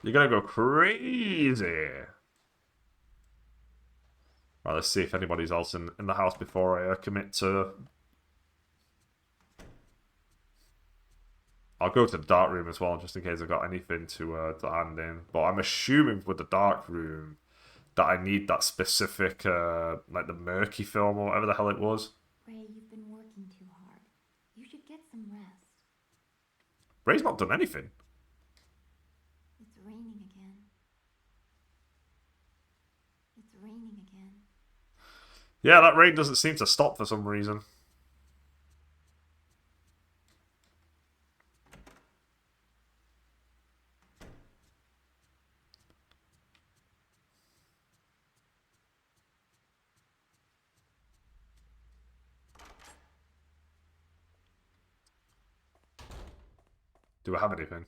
You're gonna go crazy. Right, let's see if anybody's else in the house before I commit to... I'll go to the dark room as well, just in case I've got anything to hand in. But I'm assuming with the dark room that I need that specific, like the murky film or whatever the hell it was. Ray, you've been working too hard. You should get some rest. Ray's not done anything. It's raining again. It's raining again. Yeah, that rain doesn't seem to stop for some reason. Do I have anything?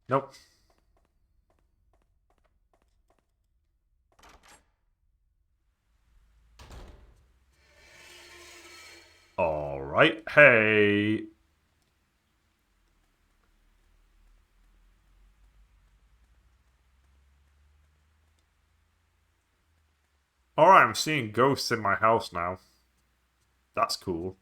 Nope. Alright, hey. Alright, I'm seeing ghosts in my house now. That's cool.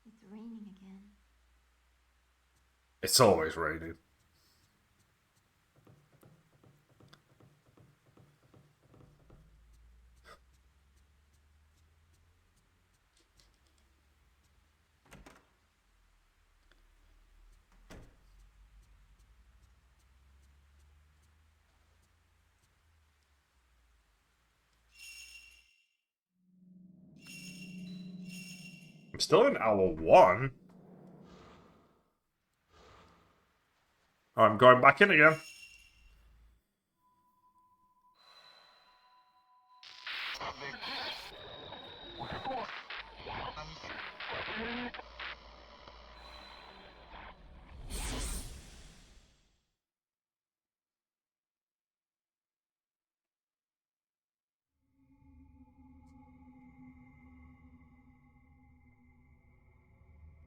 It's raining again. It's always raining. I'm still in hour 1. Oh, I'm going back in again.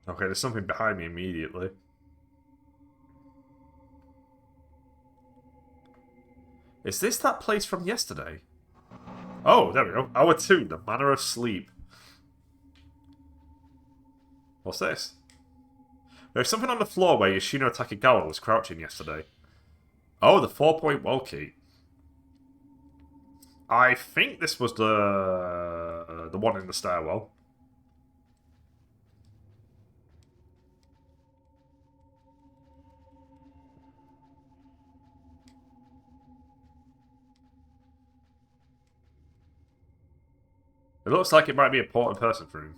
Okay, there's something behind me immediately. Is this that place from yesterday? Oh, there we go. Hour 2, the Manor of Sleep. What's this? There's something on the floor where Yoshino Takegawa was crouching yesterday. Oh, the 4-point wall key. I think this was the one in the stairwell. It looks like it might be a important person's room.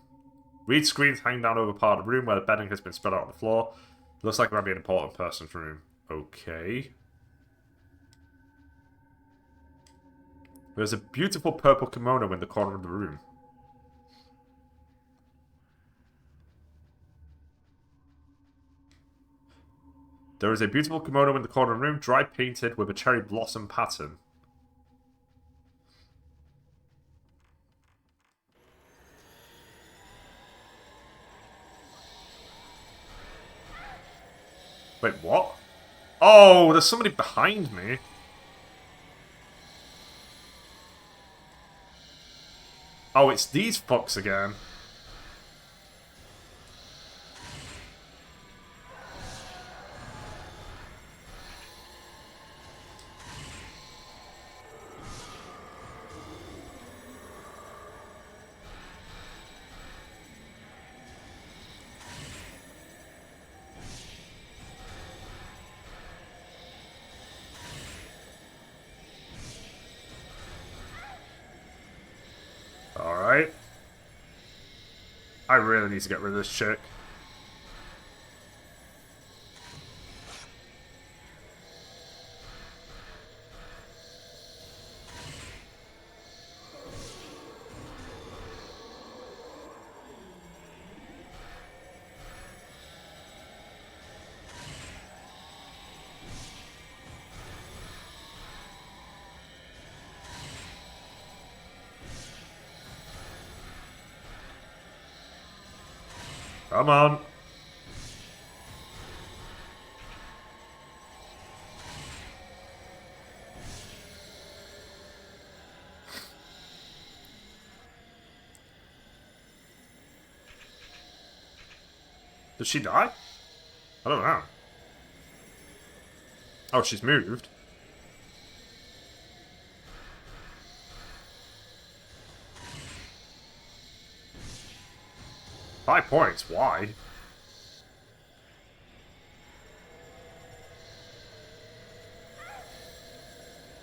Read screens hang down over part of the room where the bedding has been spread out on the floor. It looks like it might be an important person's room. Okay. There's a beautiful purple kimono in the corner of the room. There is a beautiful kimono in the corner of the room, dry painted with a cherry blossom pattern. Wait, what? Oh, there's somebody behind me. Oh, it's these fucks again. I really need to get rid of this chick. Come on. Did she die? I don't know. Oh, she's moved. Five points? Why?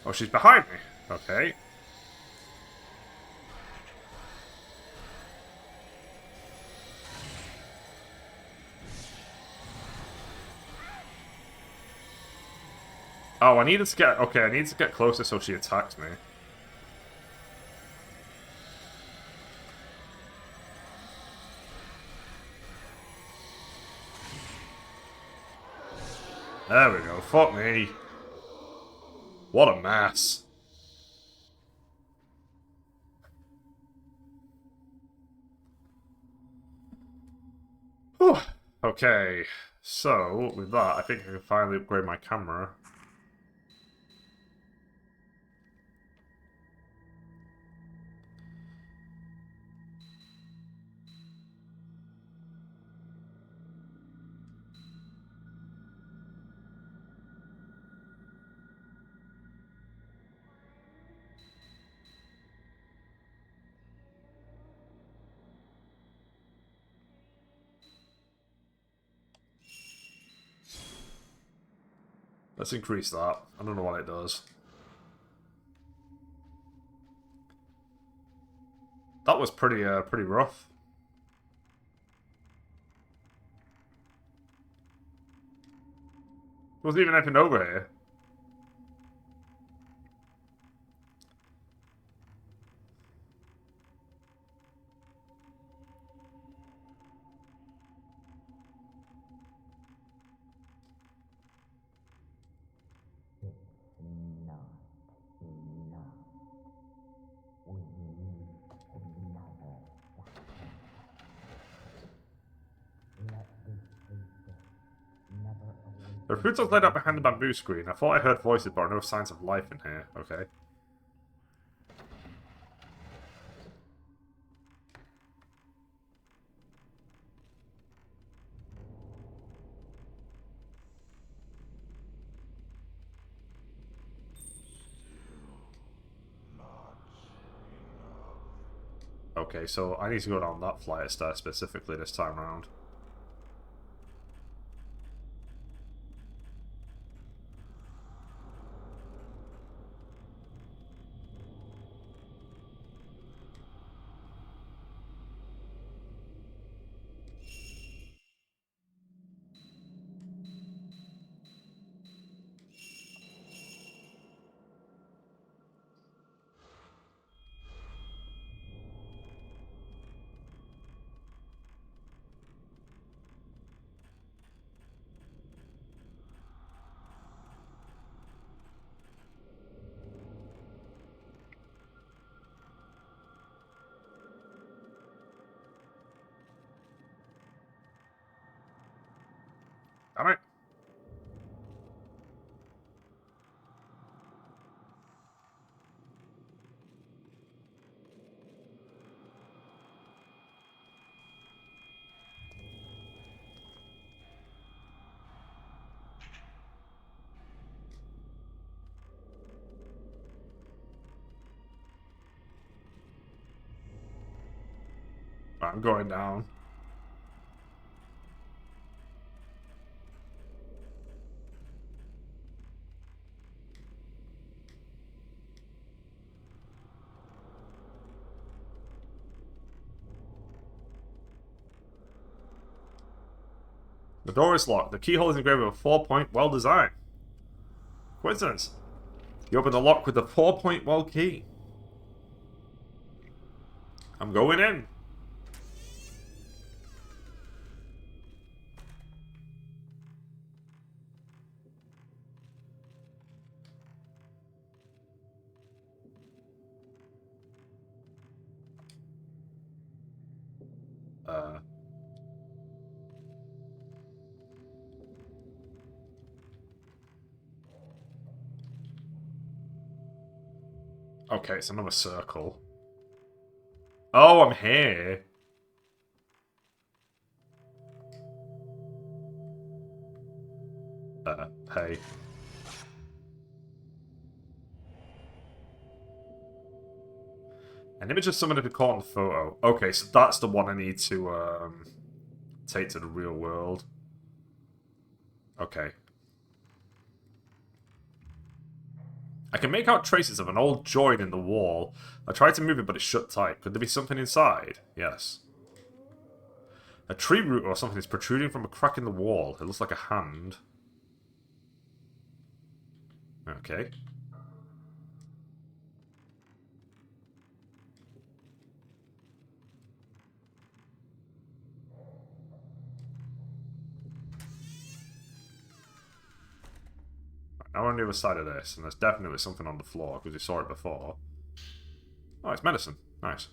Oh, she's behind me. Okay. Oh, I needed to get... Okay, I need to get closer so she attacks me. There we go. Fuck me. What a mess. Whew. Okay. So, with that, I think I can finally upgrade my camera. Let's increase that. I don't know what it does. That was pretty rough. There wasn't even anything over here. The fruits laid out behind the bamboo screen. I thought I heard voices, but no signs of life in here. Okay. Okay, so I need to go down that flight of stairs specifically this time around. Damn it. I'm going down. The door is locked. The keyhole is engraved with a 4-point well design. Coincidence. You open the lock with the 4-point well key. I'm going in. Okay, it's another circle. Oh, I'm here. Hey. An image of someone to be caught in the photo. Okay, so that's the one I need to, take to the real world. Okay. I can make out traces of an old joint in the wall. I tried to move it, but it's shut tight. Could there be something inside? Yes. A tree root or something is protruding from a crack in the wall. It looks like a hand. Okay. Now we're on the other side of this, and there's definitely something on the floor, because we saw it before. Oh, it's medicine. Nice.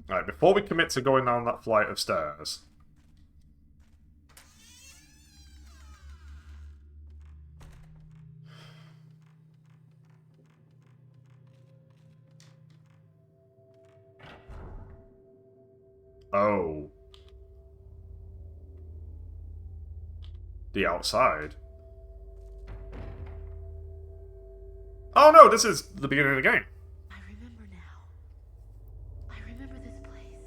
Alright, before we commit to going down that flight of stairs... Oh. The outside. Oh no, this is the beginning of the game. I remember now. I remember this place.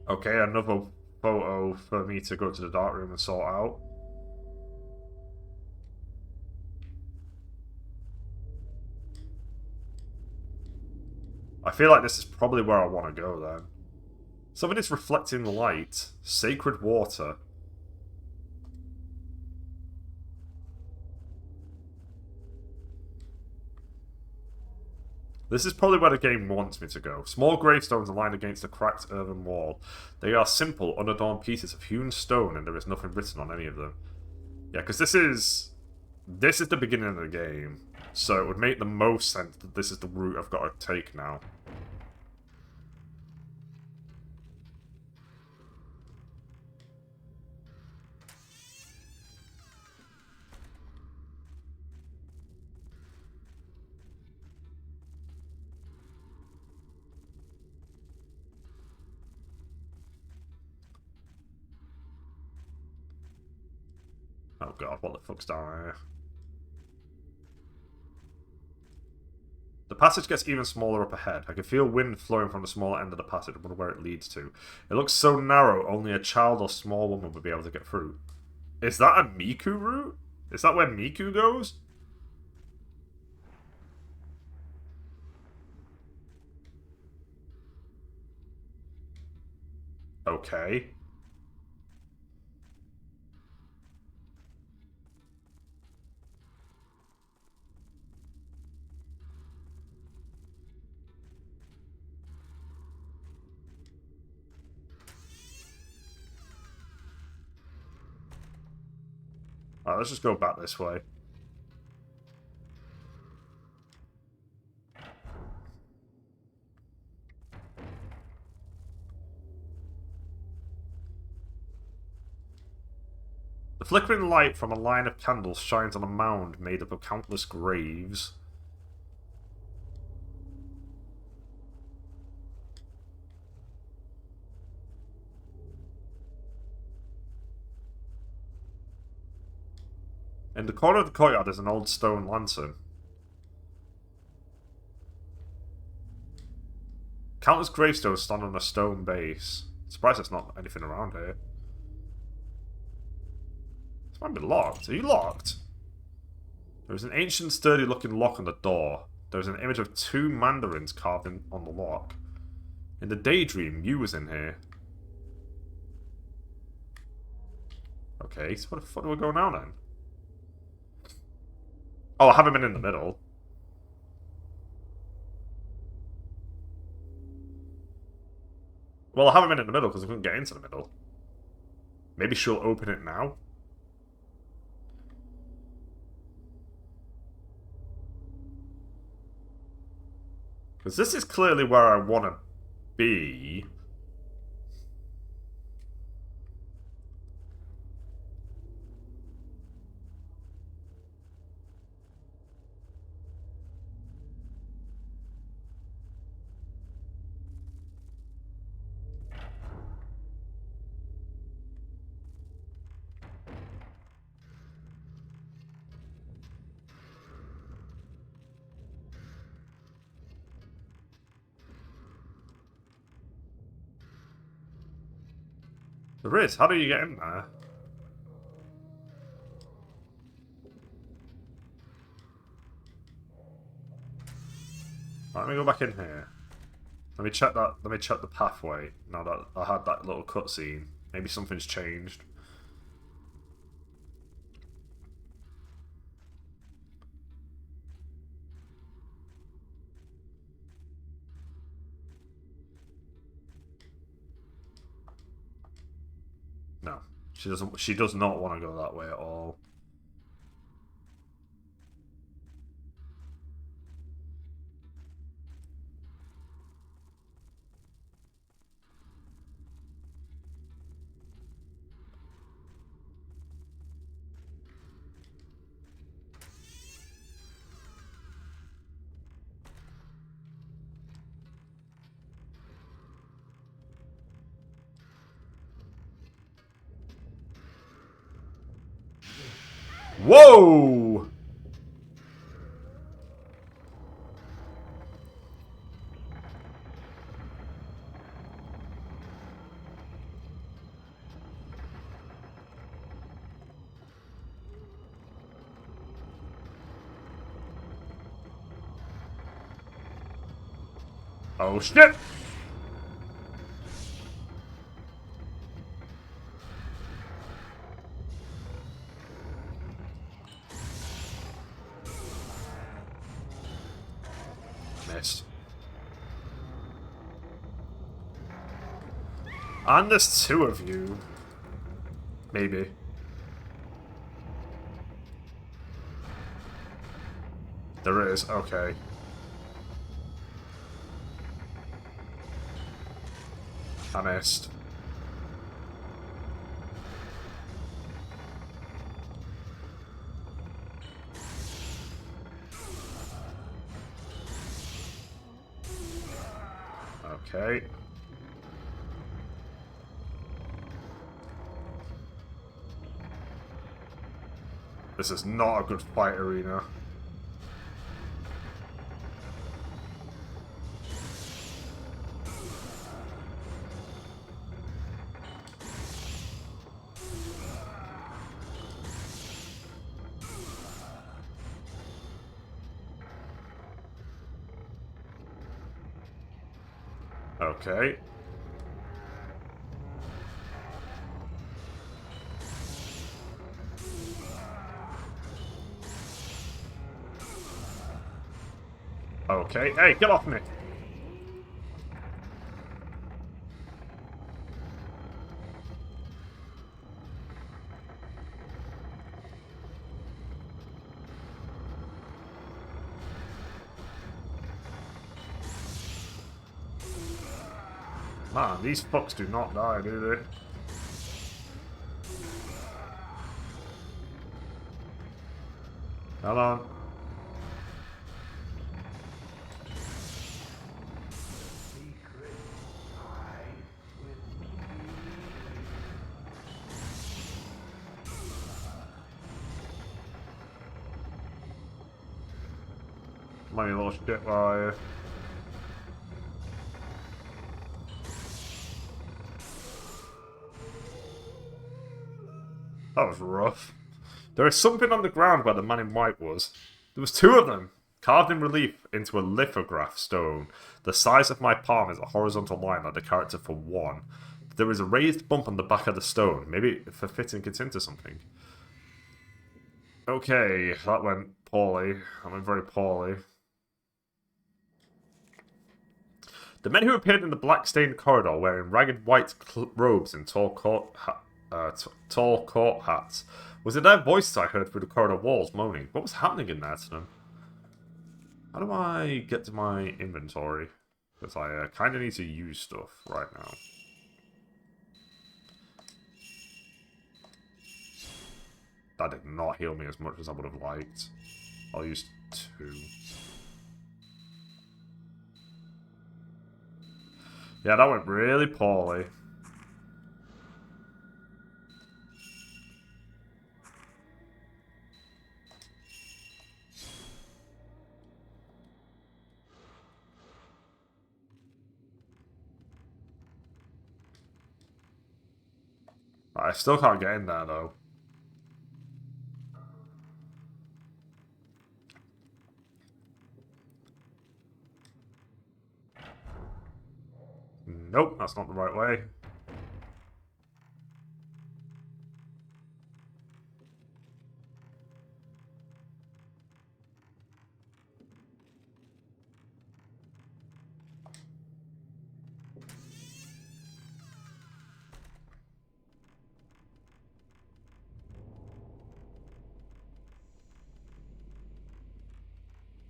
Okay, another photo for me to go to the dark room and sort out. I feel like this is probably where I want to go then. Something is reflecting the light. Sacred water. This is probably where the game wants me to go. Small gravestones are lined against a cracked earthen wall. They are simple, unadorned pieces of hewn stone, and there is nothing written on any of them. Yeah, because this is the beginning of the game, so it would make the most sense that this is the route I've got to take now. Oh god, what the fuck's down here? The passage gets even smaller up ahead. I can feel wind flowing from the smaller end of the passage. I wonder where it leads to. It looks so narrow, only a child or small woman would be able to get through. Is that a Miku route? Is that where Miku goes? Okay. Alright, let's just go back this way. The flickering light from a line of candles shines on a mound made up of countless graves. In the corner of the courtyard is an old stone lantern. Countless gravestones stand on a stone base. Surprised there's not anything around here. This might be locked. Are you locked? There is an ancient, sturdy-looking lock on the door. There is an image of 2 mandarins carved on the lock. In the daydream, you was in here. Okay, so what the fuck do we go now then? Oh, I haven't been in the middle. Well, I haven't been in the middle because I couldn't get into the middle. Maybe she'll open it now? Because this is clearly where I want to be. There is. How do you get in there? Right, let me go back in here. Let me check that. Let me check the pathway. Now that I had that little cutscene, maybe something's changed. No, she doesn't. She does not want to go that way at all. Whoa! Oh shit! Missed. And there's 2 of you. Maybe. There is, okay. I missed. Okay. This is not a good fight arena. Okay. Okay. Hey, get off me! Man, these fucks do not die, do they? Hold on. Money little shit wire. That was rough. There is something on the ground where the man in white was. There was two of them, carved in relief into a lithograph stone. The size of my palm is a horizontal line like the character for one. There is a raised bump on the back of the stone, maybe for fitting it into something. Okay, that went poorly. That went very poorly. The men who appeared in the black-stained corridor wearing ragged white robes and tall court hats. Was it their voices I heard through the corridor walls moaning? What was happening in there to them? How do I get to my inventory? Because I kind of need to use stuff right now. That did not heal me as much as I would have liked. I'll use 2. Yeah, that went really poorly. I still can't get in there, though. Nope, that's not the right way.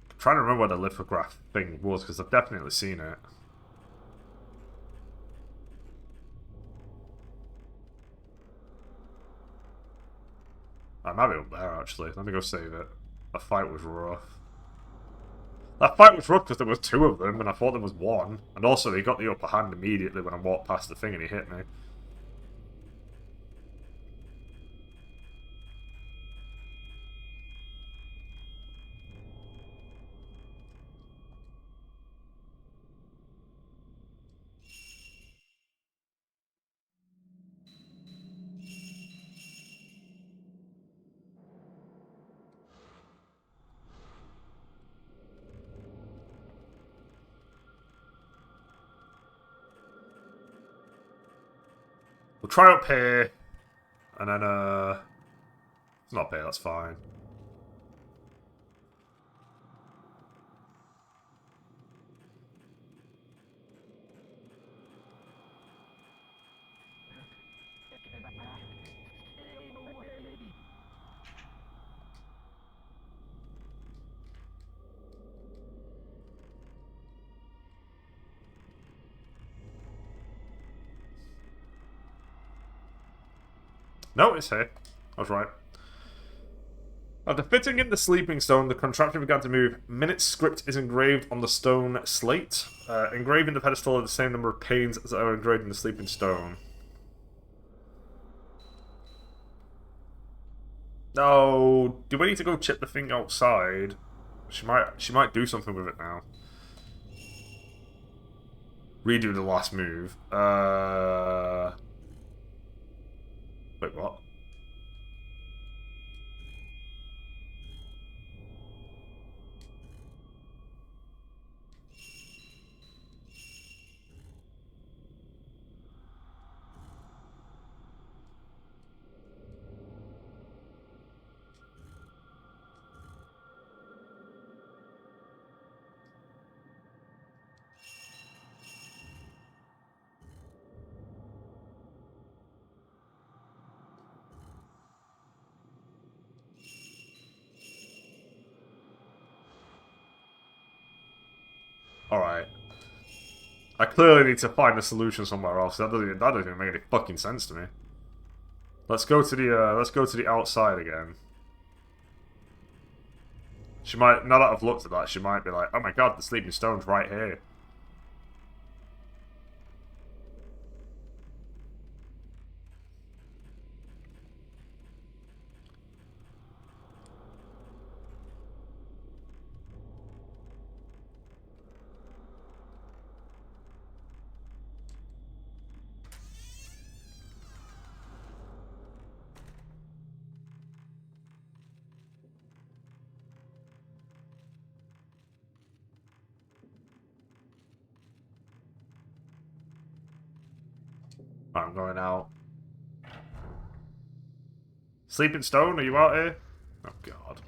I'm trying to remember where the lithograph thing was, because I've definitely seen it. I might be up there, actually. Let me go save it. That fight was rough. That fight was rough because there was 2 of them, and I thought there was 1. And also, he got the upper hand immediately when I walked past the thing and he hit me. We'll try up here. And then, it's not there, that's fine. No, it's here. I was right. After fitting in the sleeping stone, the contraption began to move. Minute's script is engraved on the stone slate. Engraving the pedestal are the same number of panes as are engraved in the sleeping stone. No, do we need to go chip the thing outside? She might do something with it now. Redo the last move. Wait, what? Alright. I clearly need to find a solution somewhere else. That doesn't even make any fucking sense to me. Let's go to the outside again. She might, now that I've looked at that, she might be like, oh my god, the sleeping stone's right here. I'm going out. Sleeping Stone, are you out here? Oh god.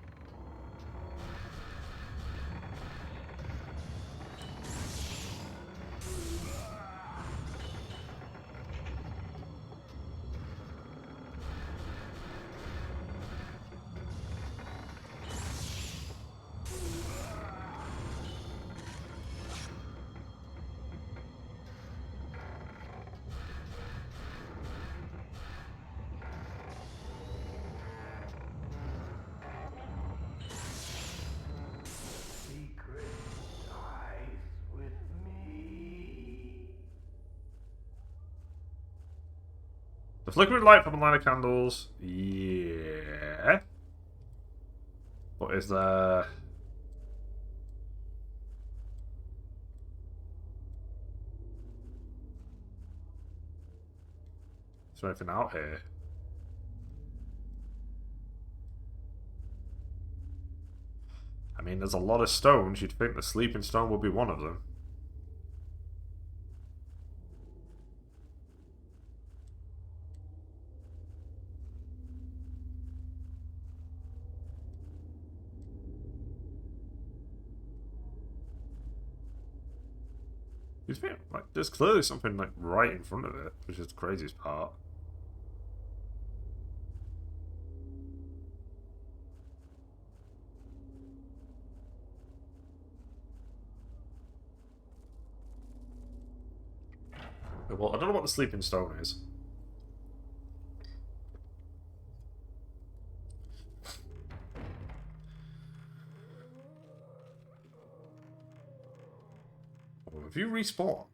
The flickering light from a line of candles. Yeah. What is there? Is there anything out here? I mean, there's a lot of stones. You'd think the Sleeping Stone would be one of them. You'd think, like, there's clearly something, like, right in front of it, which is the craziest part. Well, I don't know what the Sleeping Stone is. Oh, have you respawned?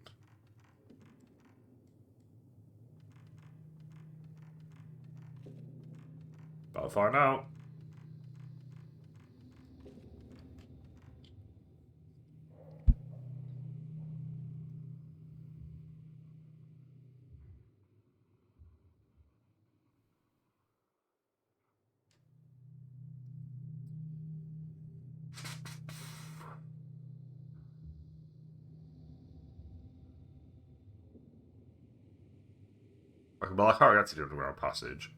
Gotta find out. Well, I can't get to the underground passage.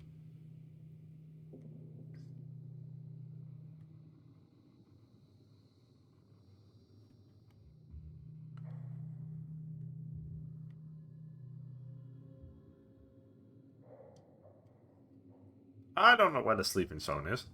I don't know where the Sleeping Stone is.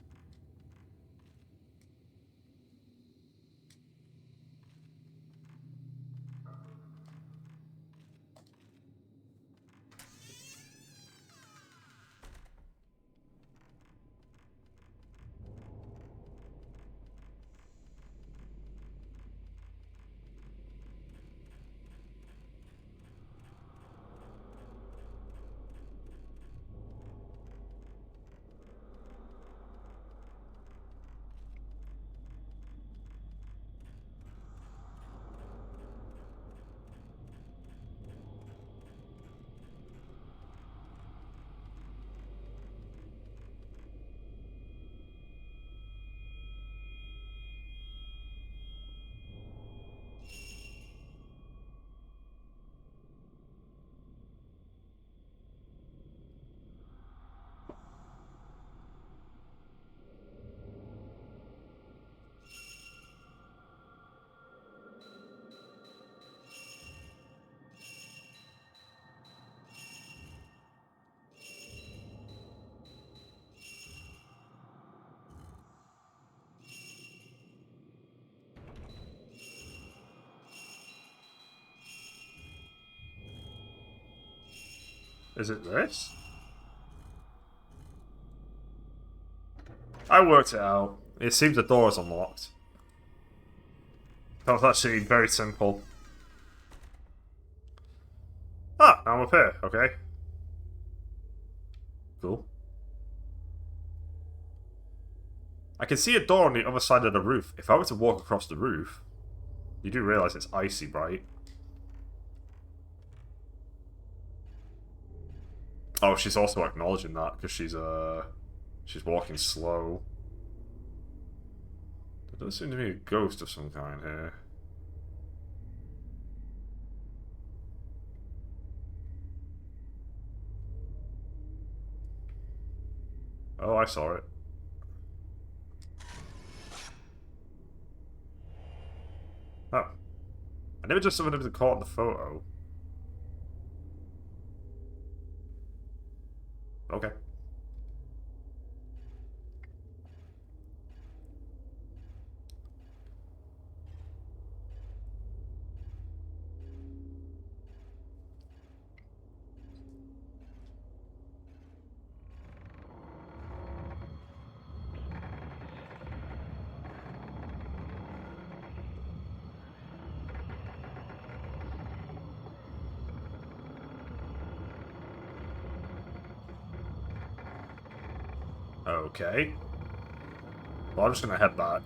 Is it this? I worked it out. It seems the door is unlocked. That was actually very simple. Ah, now I'm up here. Okay. Cool. I can see a door on the other side of the roof. If I were to walk across the roof, you do realize it's icy, right? Oh, she's also acknowledging that because she's walking slow. There does seem to be a ghost of some kind here. Oh, I saw it. Oh. I never just someone was caught in the photo. Okay. Okay. Well, I'm just gonna head back.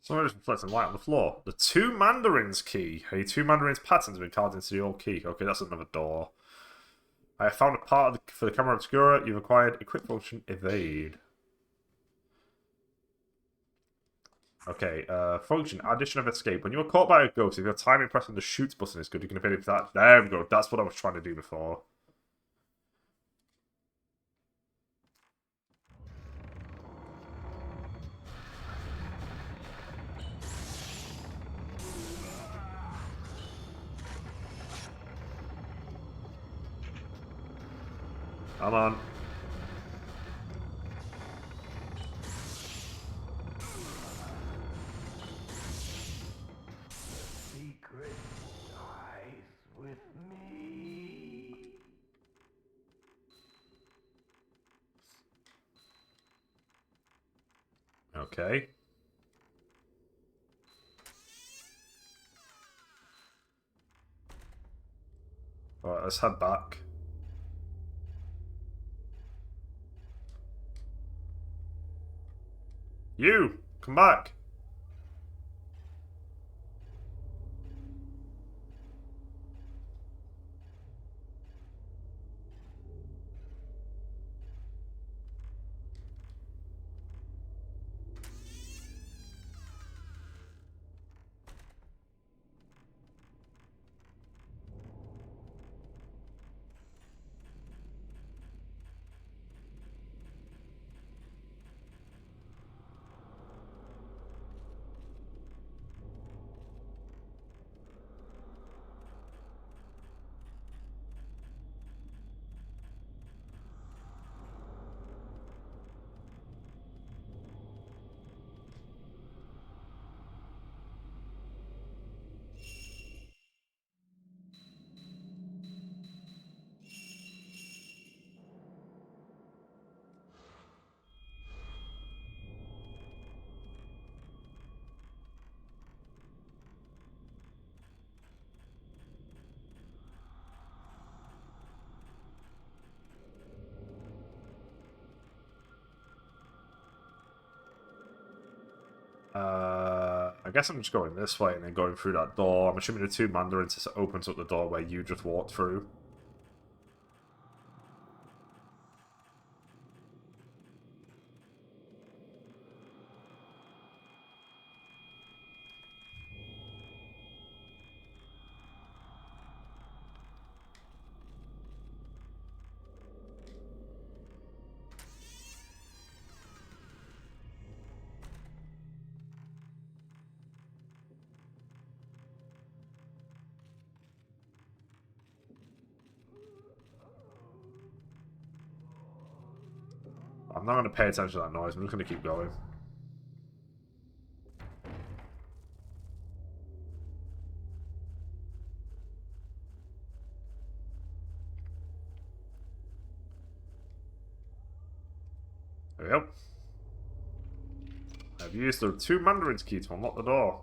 Someone just reflecting light on the floor. The two mandarins key. A two mandarins pattern has been carved into the old key. Okay, that's another door. I have found a part for the camera obscura. You've acquired a quick function evade. Okay, function, addition of escape. When you are caught by a ghost, if your timing pressing the shoot button is good, you can evade it for that. There we go. That's what I was trying to do before. Come on. Secret dies with me. Okay. Alright, let's head back. You! Come back! I guess I'm just going this way and then going through that door. I'm assuming the two mandarins opens up the door where you just walked through. I'm not going to pay attention to that noise. I'm just going to keep going. There we go. I've used the 2 Mandarins key to unlock the door.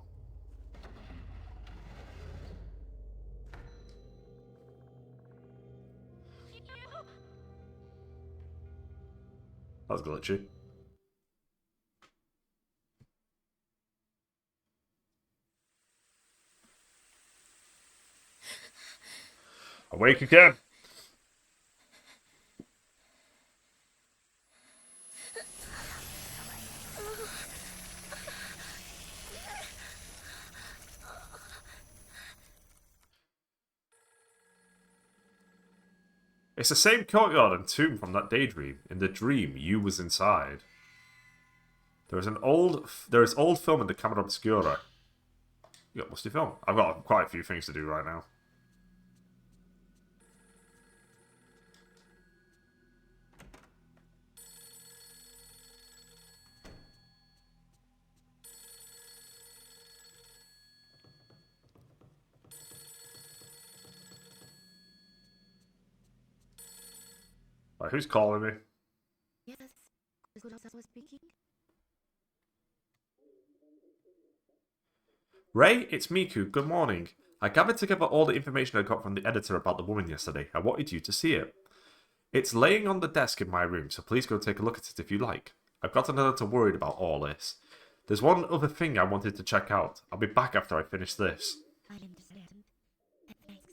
That's glitchy. Awake again. It's the same courtyard and tomb from that daydream. In the dream, you was inside. There is old film in the camera obscura. You got musty film. I've got quite a few things to do right now. Right, who's calling me? Yes, is what I was speaking. Ray, it's Miku. Good morning. I gathered together all the information I got from the editor about the woman yesterday. I wanted you to see it. It's laying on the desk in my room, so please go take a look at it if you like. I've gotten a little worried about all this. There's one other thing I wanted to check out. I'll be back after I finish this. I understand. Thanks.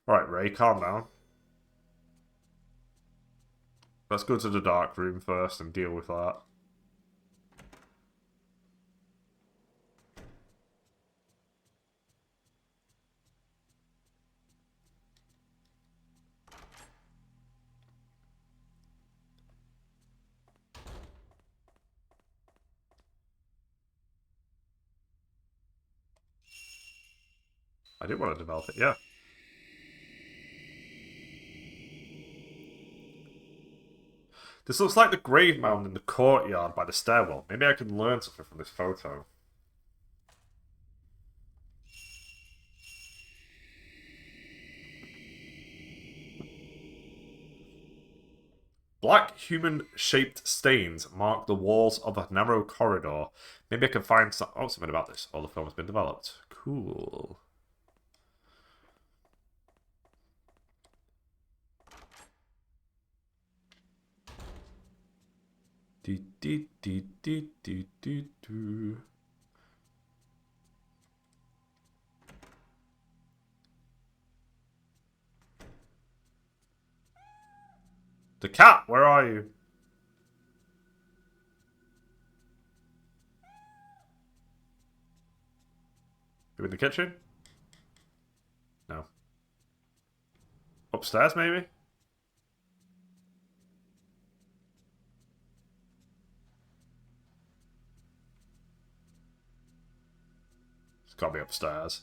Alright, Ray, calm down. Let's go to the dark room first and deal with that. I did want to develop it, yeah. This looks like the grave mound in the courtyard by the stairwell. Maybe I can learn something from this photo. Black human-shaped stains mark the walls of a narrow corridor. Maybe I can find something about this. All the film has been developed. Cool. Do. The cat, where are you? You in the kitchen? No. Upstairs, maybe? It's gotta be upstairs.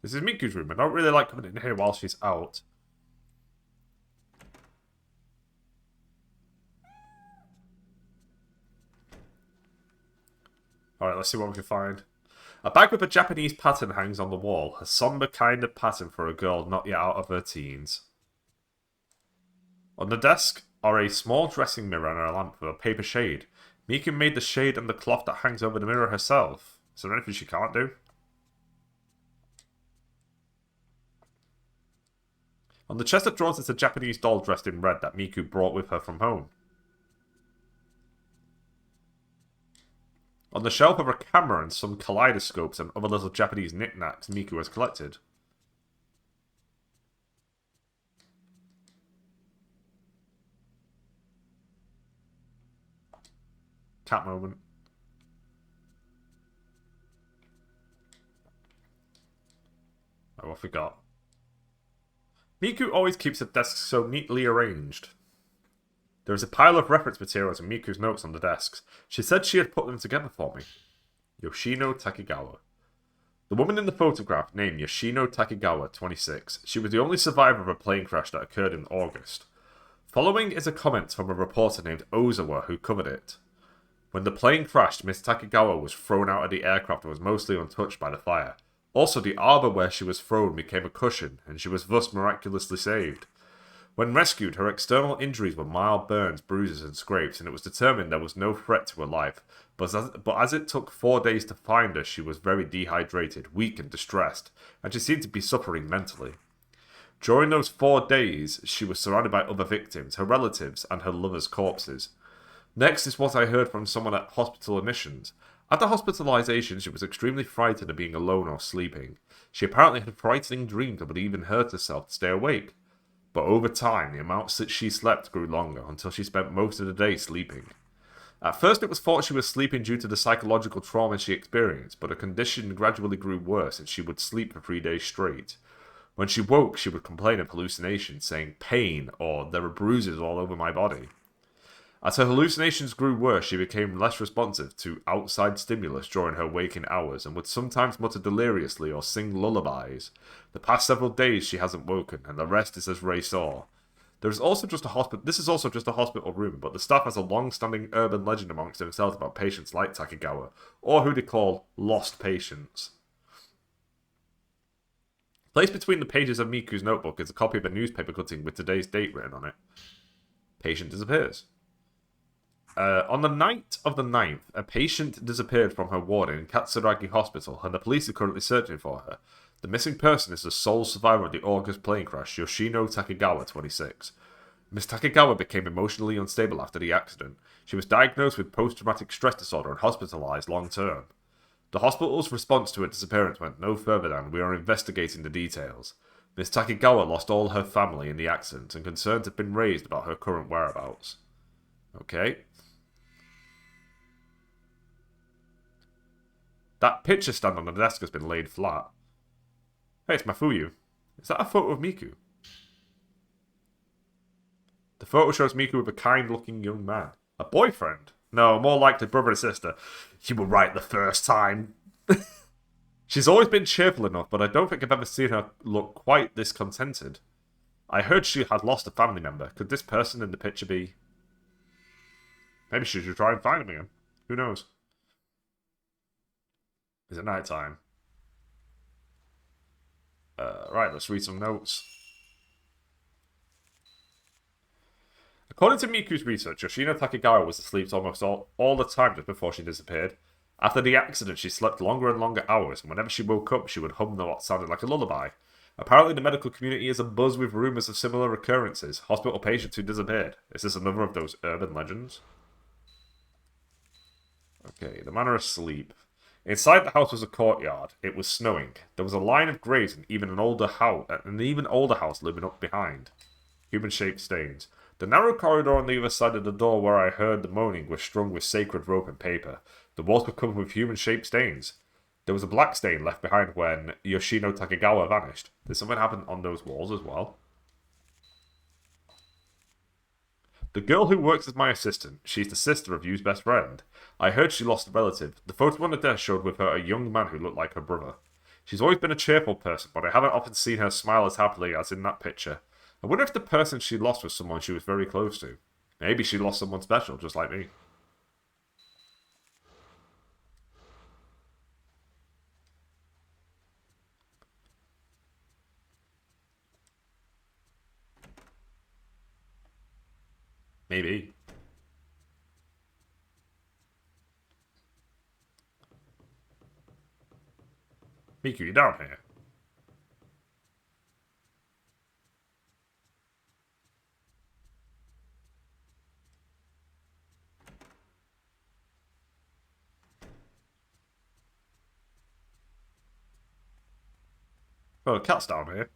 This is Miku's room. I don't really like coming in here while she's out. Alright, let's see what we can find. A bag with a Japanese pattern hangs on the wall. A somber kind of pattern for a girl not yet out of her teens. On the desk are a small dressing mirror and a lamp with a paper shade. Miku made the shade and the cloth that hangs over the mirror herself. Is there anything she can't do? On the chest of drawers is a Japanese doll dressed in red that Miku brought with her from home. On the shelf are a camera and some kaleidoscopes and other little Japanese knickknacks Miku has collected. Cat moment. Oh, I forgot. Miku always keeps her desk so neatly arranged. There is a pile of reference materials and Miku's notes on the desks. She said she had put them together for me. Yoshino Takigawa. The woman in the photograph named Yoshino Takigawa, 26. She was the only survivor of a plane crash that occurred in August. Following is a comment from a reporter named Ozawa who covered it. When the plane crashed, Miss Takegawa was thrown out of the aircraft and was mostly untouched by the fire. Also, the arbor where she was thrown became a cushion, and she was thus miraculously saved. When rescued, her external injuries were mild burns, bruises, and scrapes, and it was determined there was no threat to her life. But as it took 4 days to find her, she was very dehydrated, weak, and distressed, and she seemed to be suffering mentally. During those 4 days, she was surrounded by other victims, her relatives, and her lovers' corpses. Next is what I heard from someone at hospital admissions. After hospitalization, she was extremely frightened of being alone or sleeping. She apparently had frightening dreams and would even hurt herself to stay awake. But over time, the amounts that she slept grew longer, until she spent most of the day sleeping. At first it was thought she was sleeping due to the psychological trauma she experienced, but her condition gradually grew worse and she would sleep for 3 days straight. When she woke, she would complain of hallucinations, saying pain or there are bruises all over my body. As her hallucinations grew worse, she became less responsive to outside stimulus during her waking hours and would sometimes mutter deliriously or sing lullabies. The past several days she hasn't woken, and the rest is as Ray saw. This is also just a hospital room, but the staff has a long-standing urban legend amongst themselves about patients like Takegawa, or who they call lost patients. Placed between the pages of Miku's notebook is a copy of a newspaper cutting with today's date written on it. Patient disappears. On the night of the 9th, a patient disappeared from her ward in Katsuragi Hospital, and the police are currently searching for her. The missing person is the sole survivor of the August plane crash, Yoshino Takegawa, 26. Miss Takegawa became emotionally unstable after the accident. She was diagnosed with post-traumatic stress disorder and hospitalized long-term. The hospital's response to her disappearance went no further than, "We are investigating the details." Miss Takegawa lost all her family in the accident, and concerns have been raised about her current whereabouts. Okay. That picture stand on the desk has been laid flat. Hey, it's Mafuyu. Is that a photo of Miku? The photo shows Miku with a kind-looking young man. A boyfriend? No, more likely brother and sister. You were right the first time. She's always been cheerful enough, but I don't think I've ever seen her look quite this contented. I heard she had lost a family member. Could this person in the picture be... Maybe she should try and find him again. Who knows? Is it night time? Right, let's read some notes. According to Miku's research, Yoshino Takegawa was asleep almost all the time just before she disappeared. After the accident, she slept longer and longer hours, and whenever she woke up, she would hum what sounded like a lullaby. Apparently, the medical community is abuzz with rumours of similar occurrences. Hospital patients who disappeared. Is this another of those urban legends? Okay, the manner of sleep. Inside the house was a courtyard. It was snowing. There was a line of graves and even an older house looming up behind. Human-shaped stains. The narrow corridor on the other side of the door where I heard the moaning was strung with sacred rope and paper. The walls were covered with human-shaped stains. There was a black stain left behind when Yoshino Takegawa vanished. Did something happen on those walls as well? The girl who works as my assistant, she's the sister of Yu's best friend. I heard she lost a relative. The photo on the desk showed with her a young man who looked like her brother. She's always been a cheerful person, but I haven't often seen her smile as happily as in that picture. I wonder if the person she lost was someone she was very close to. Maybe she lost someone special, just like me. Maybe. Miku, you down here? Oh, the cat's down here.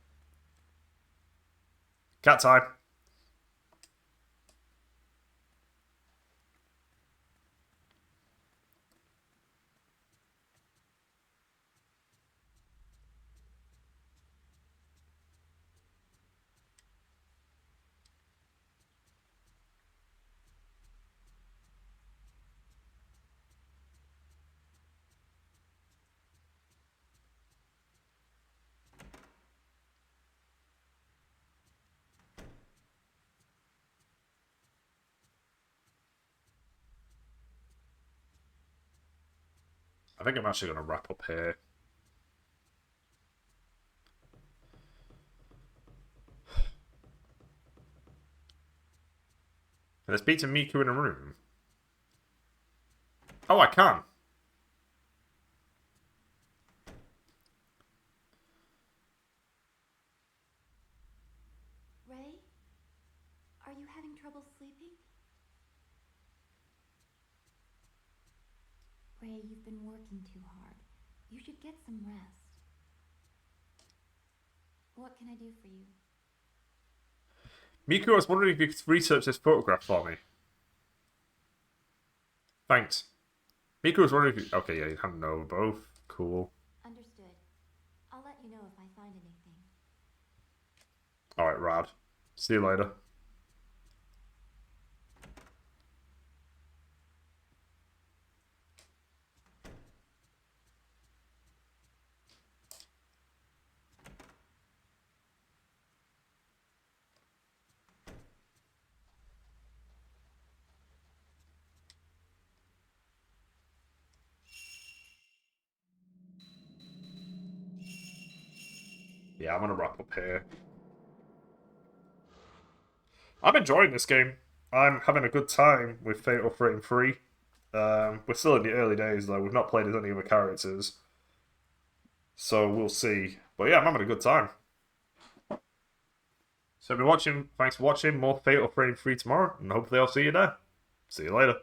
Cat time. I think I'm actually going to wrap up here. Can I speak to Miku in a room? Oh, I can. Ray? Are you having trouble sleeping? Ray, you've been working too hard. You should get some rest. What can I do for you? Miku, I was wondering if you could research this photograph for me. Thanks. Miku was wondering if you... Okay, yeah, you hadn't know both. Cool. Understood. I'll let you know if I find anything. Alright, rad. See you later. Yeah, I'm gonna wrap up here. I'm enjoying this game. I'm having a good time with Fatal Frame 3. We're still in the early days, though. We've not played as any other characters. So we'll see. But yeah, I'm having a good time. So if you're watching, thanks for watching. More Fatal Frame 3 tomorrow, and hopefully I'll see you there. See you later.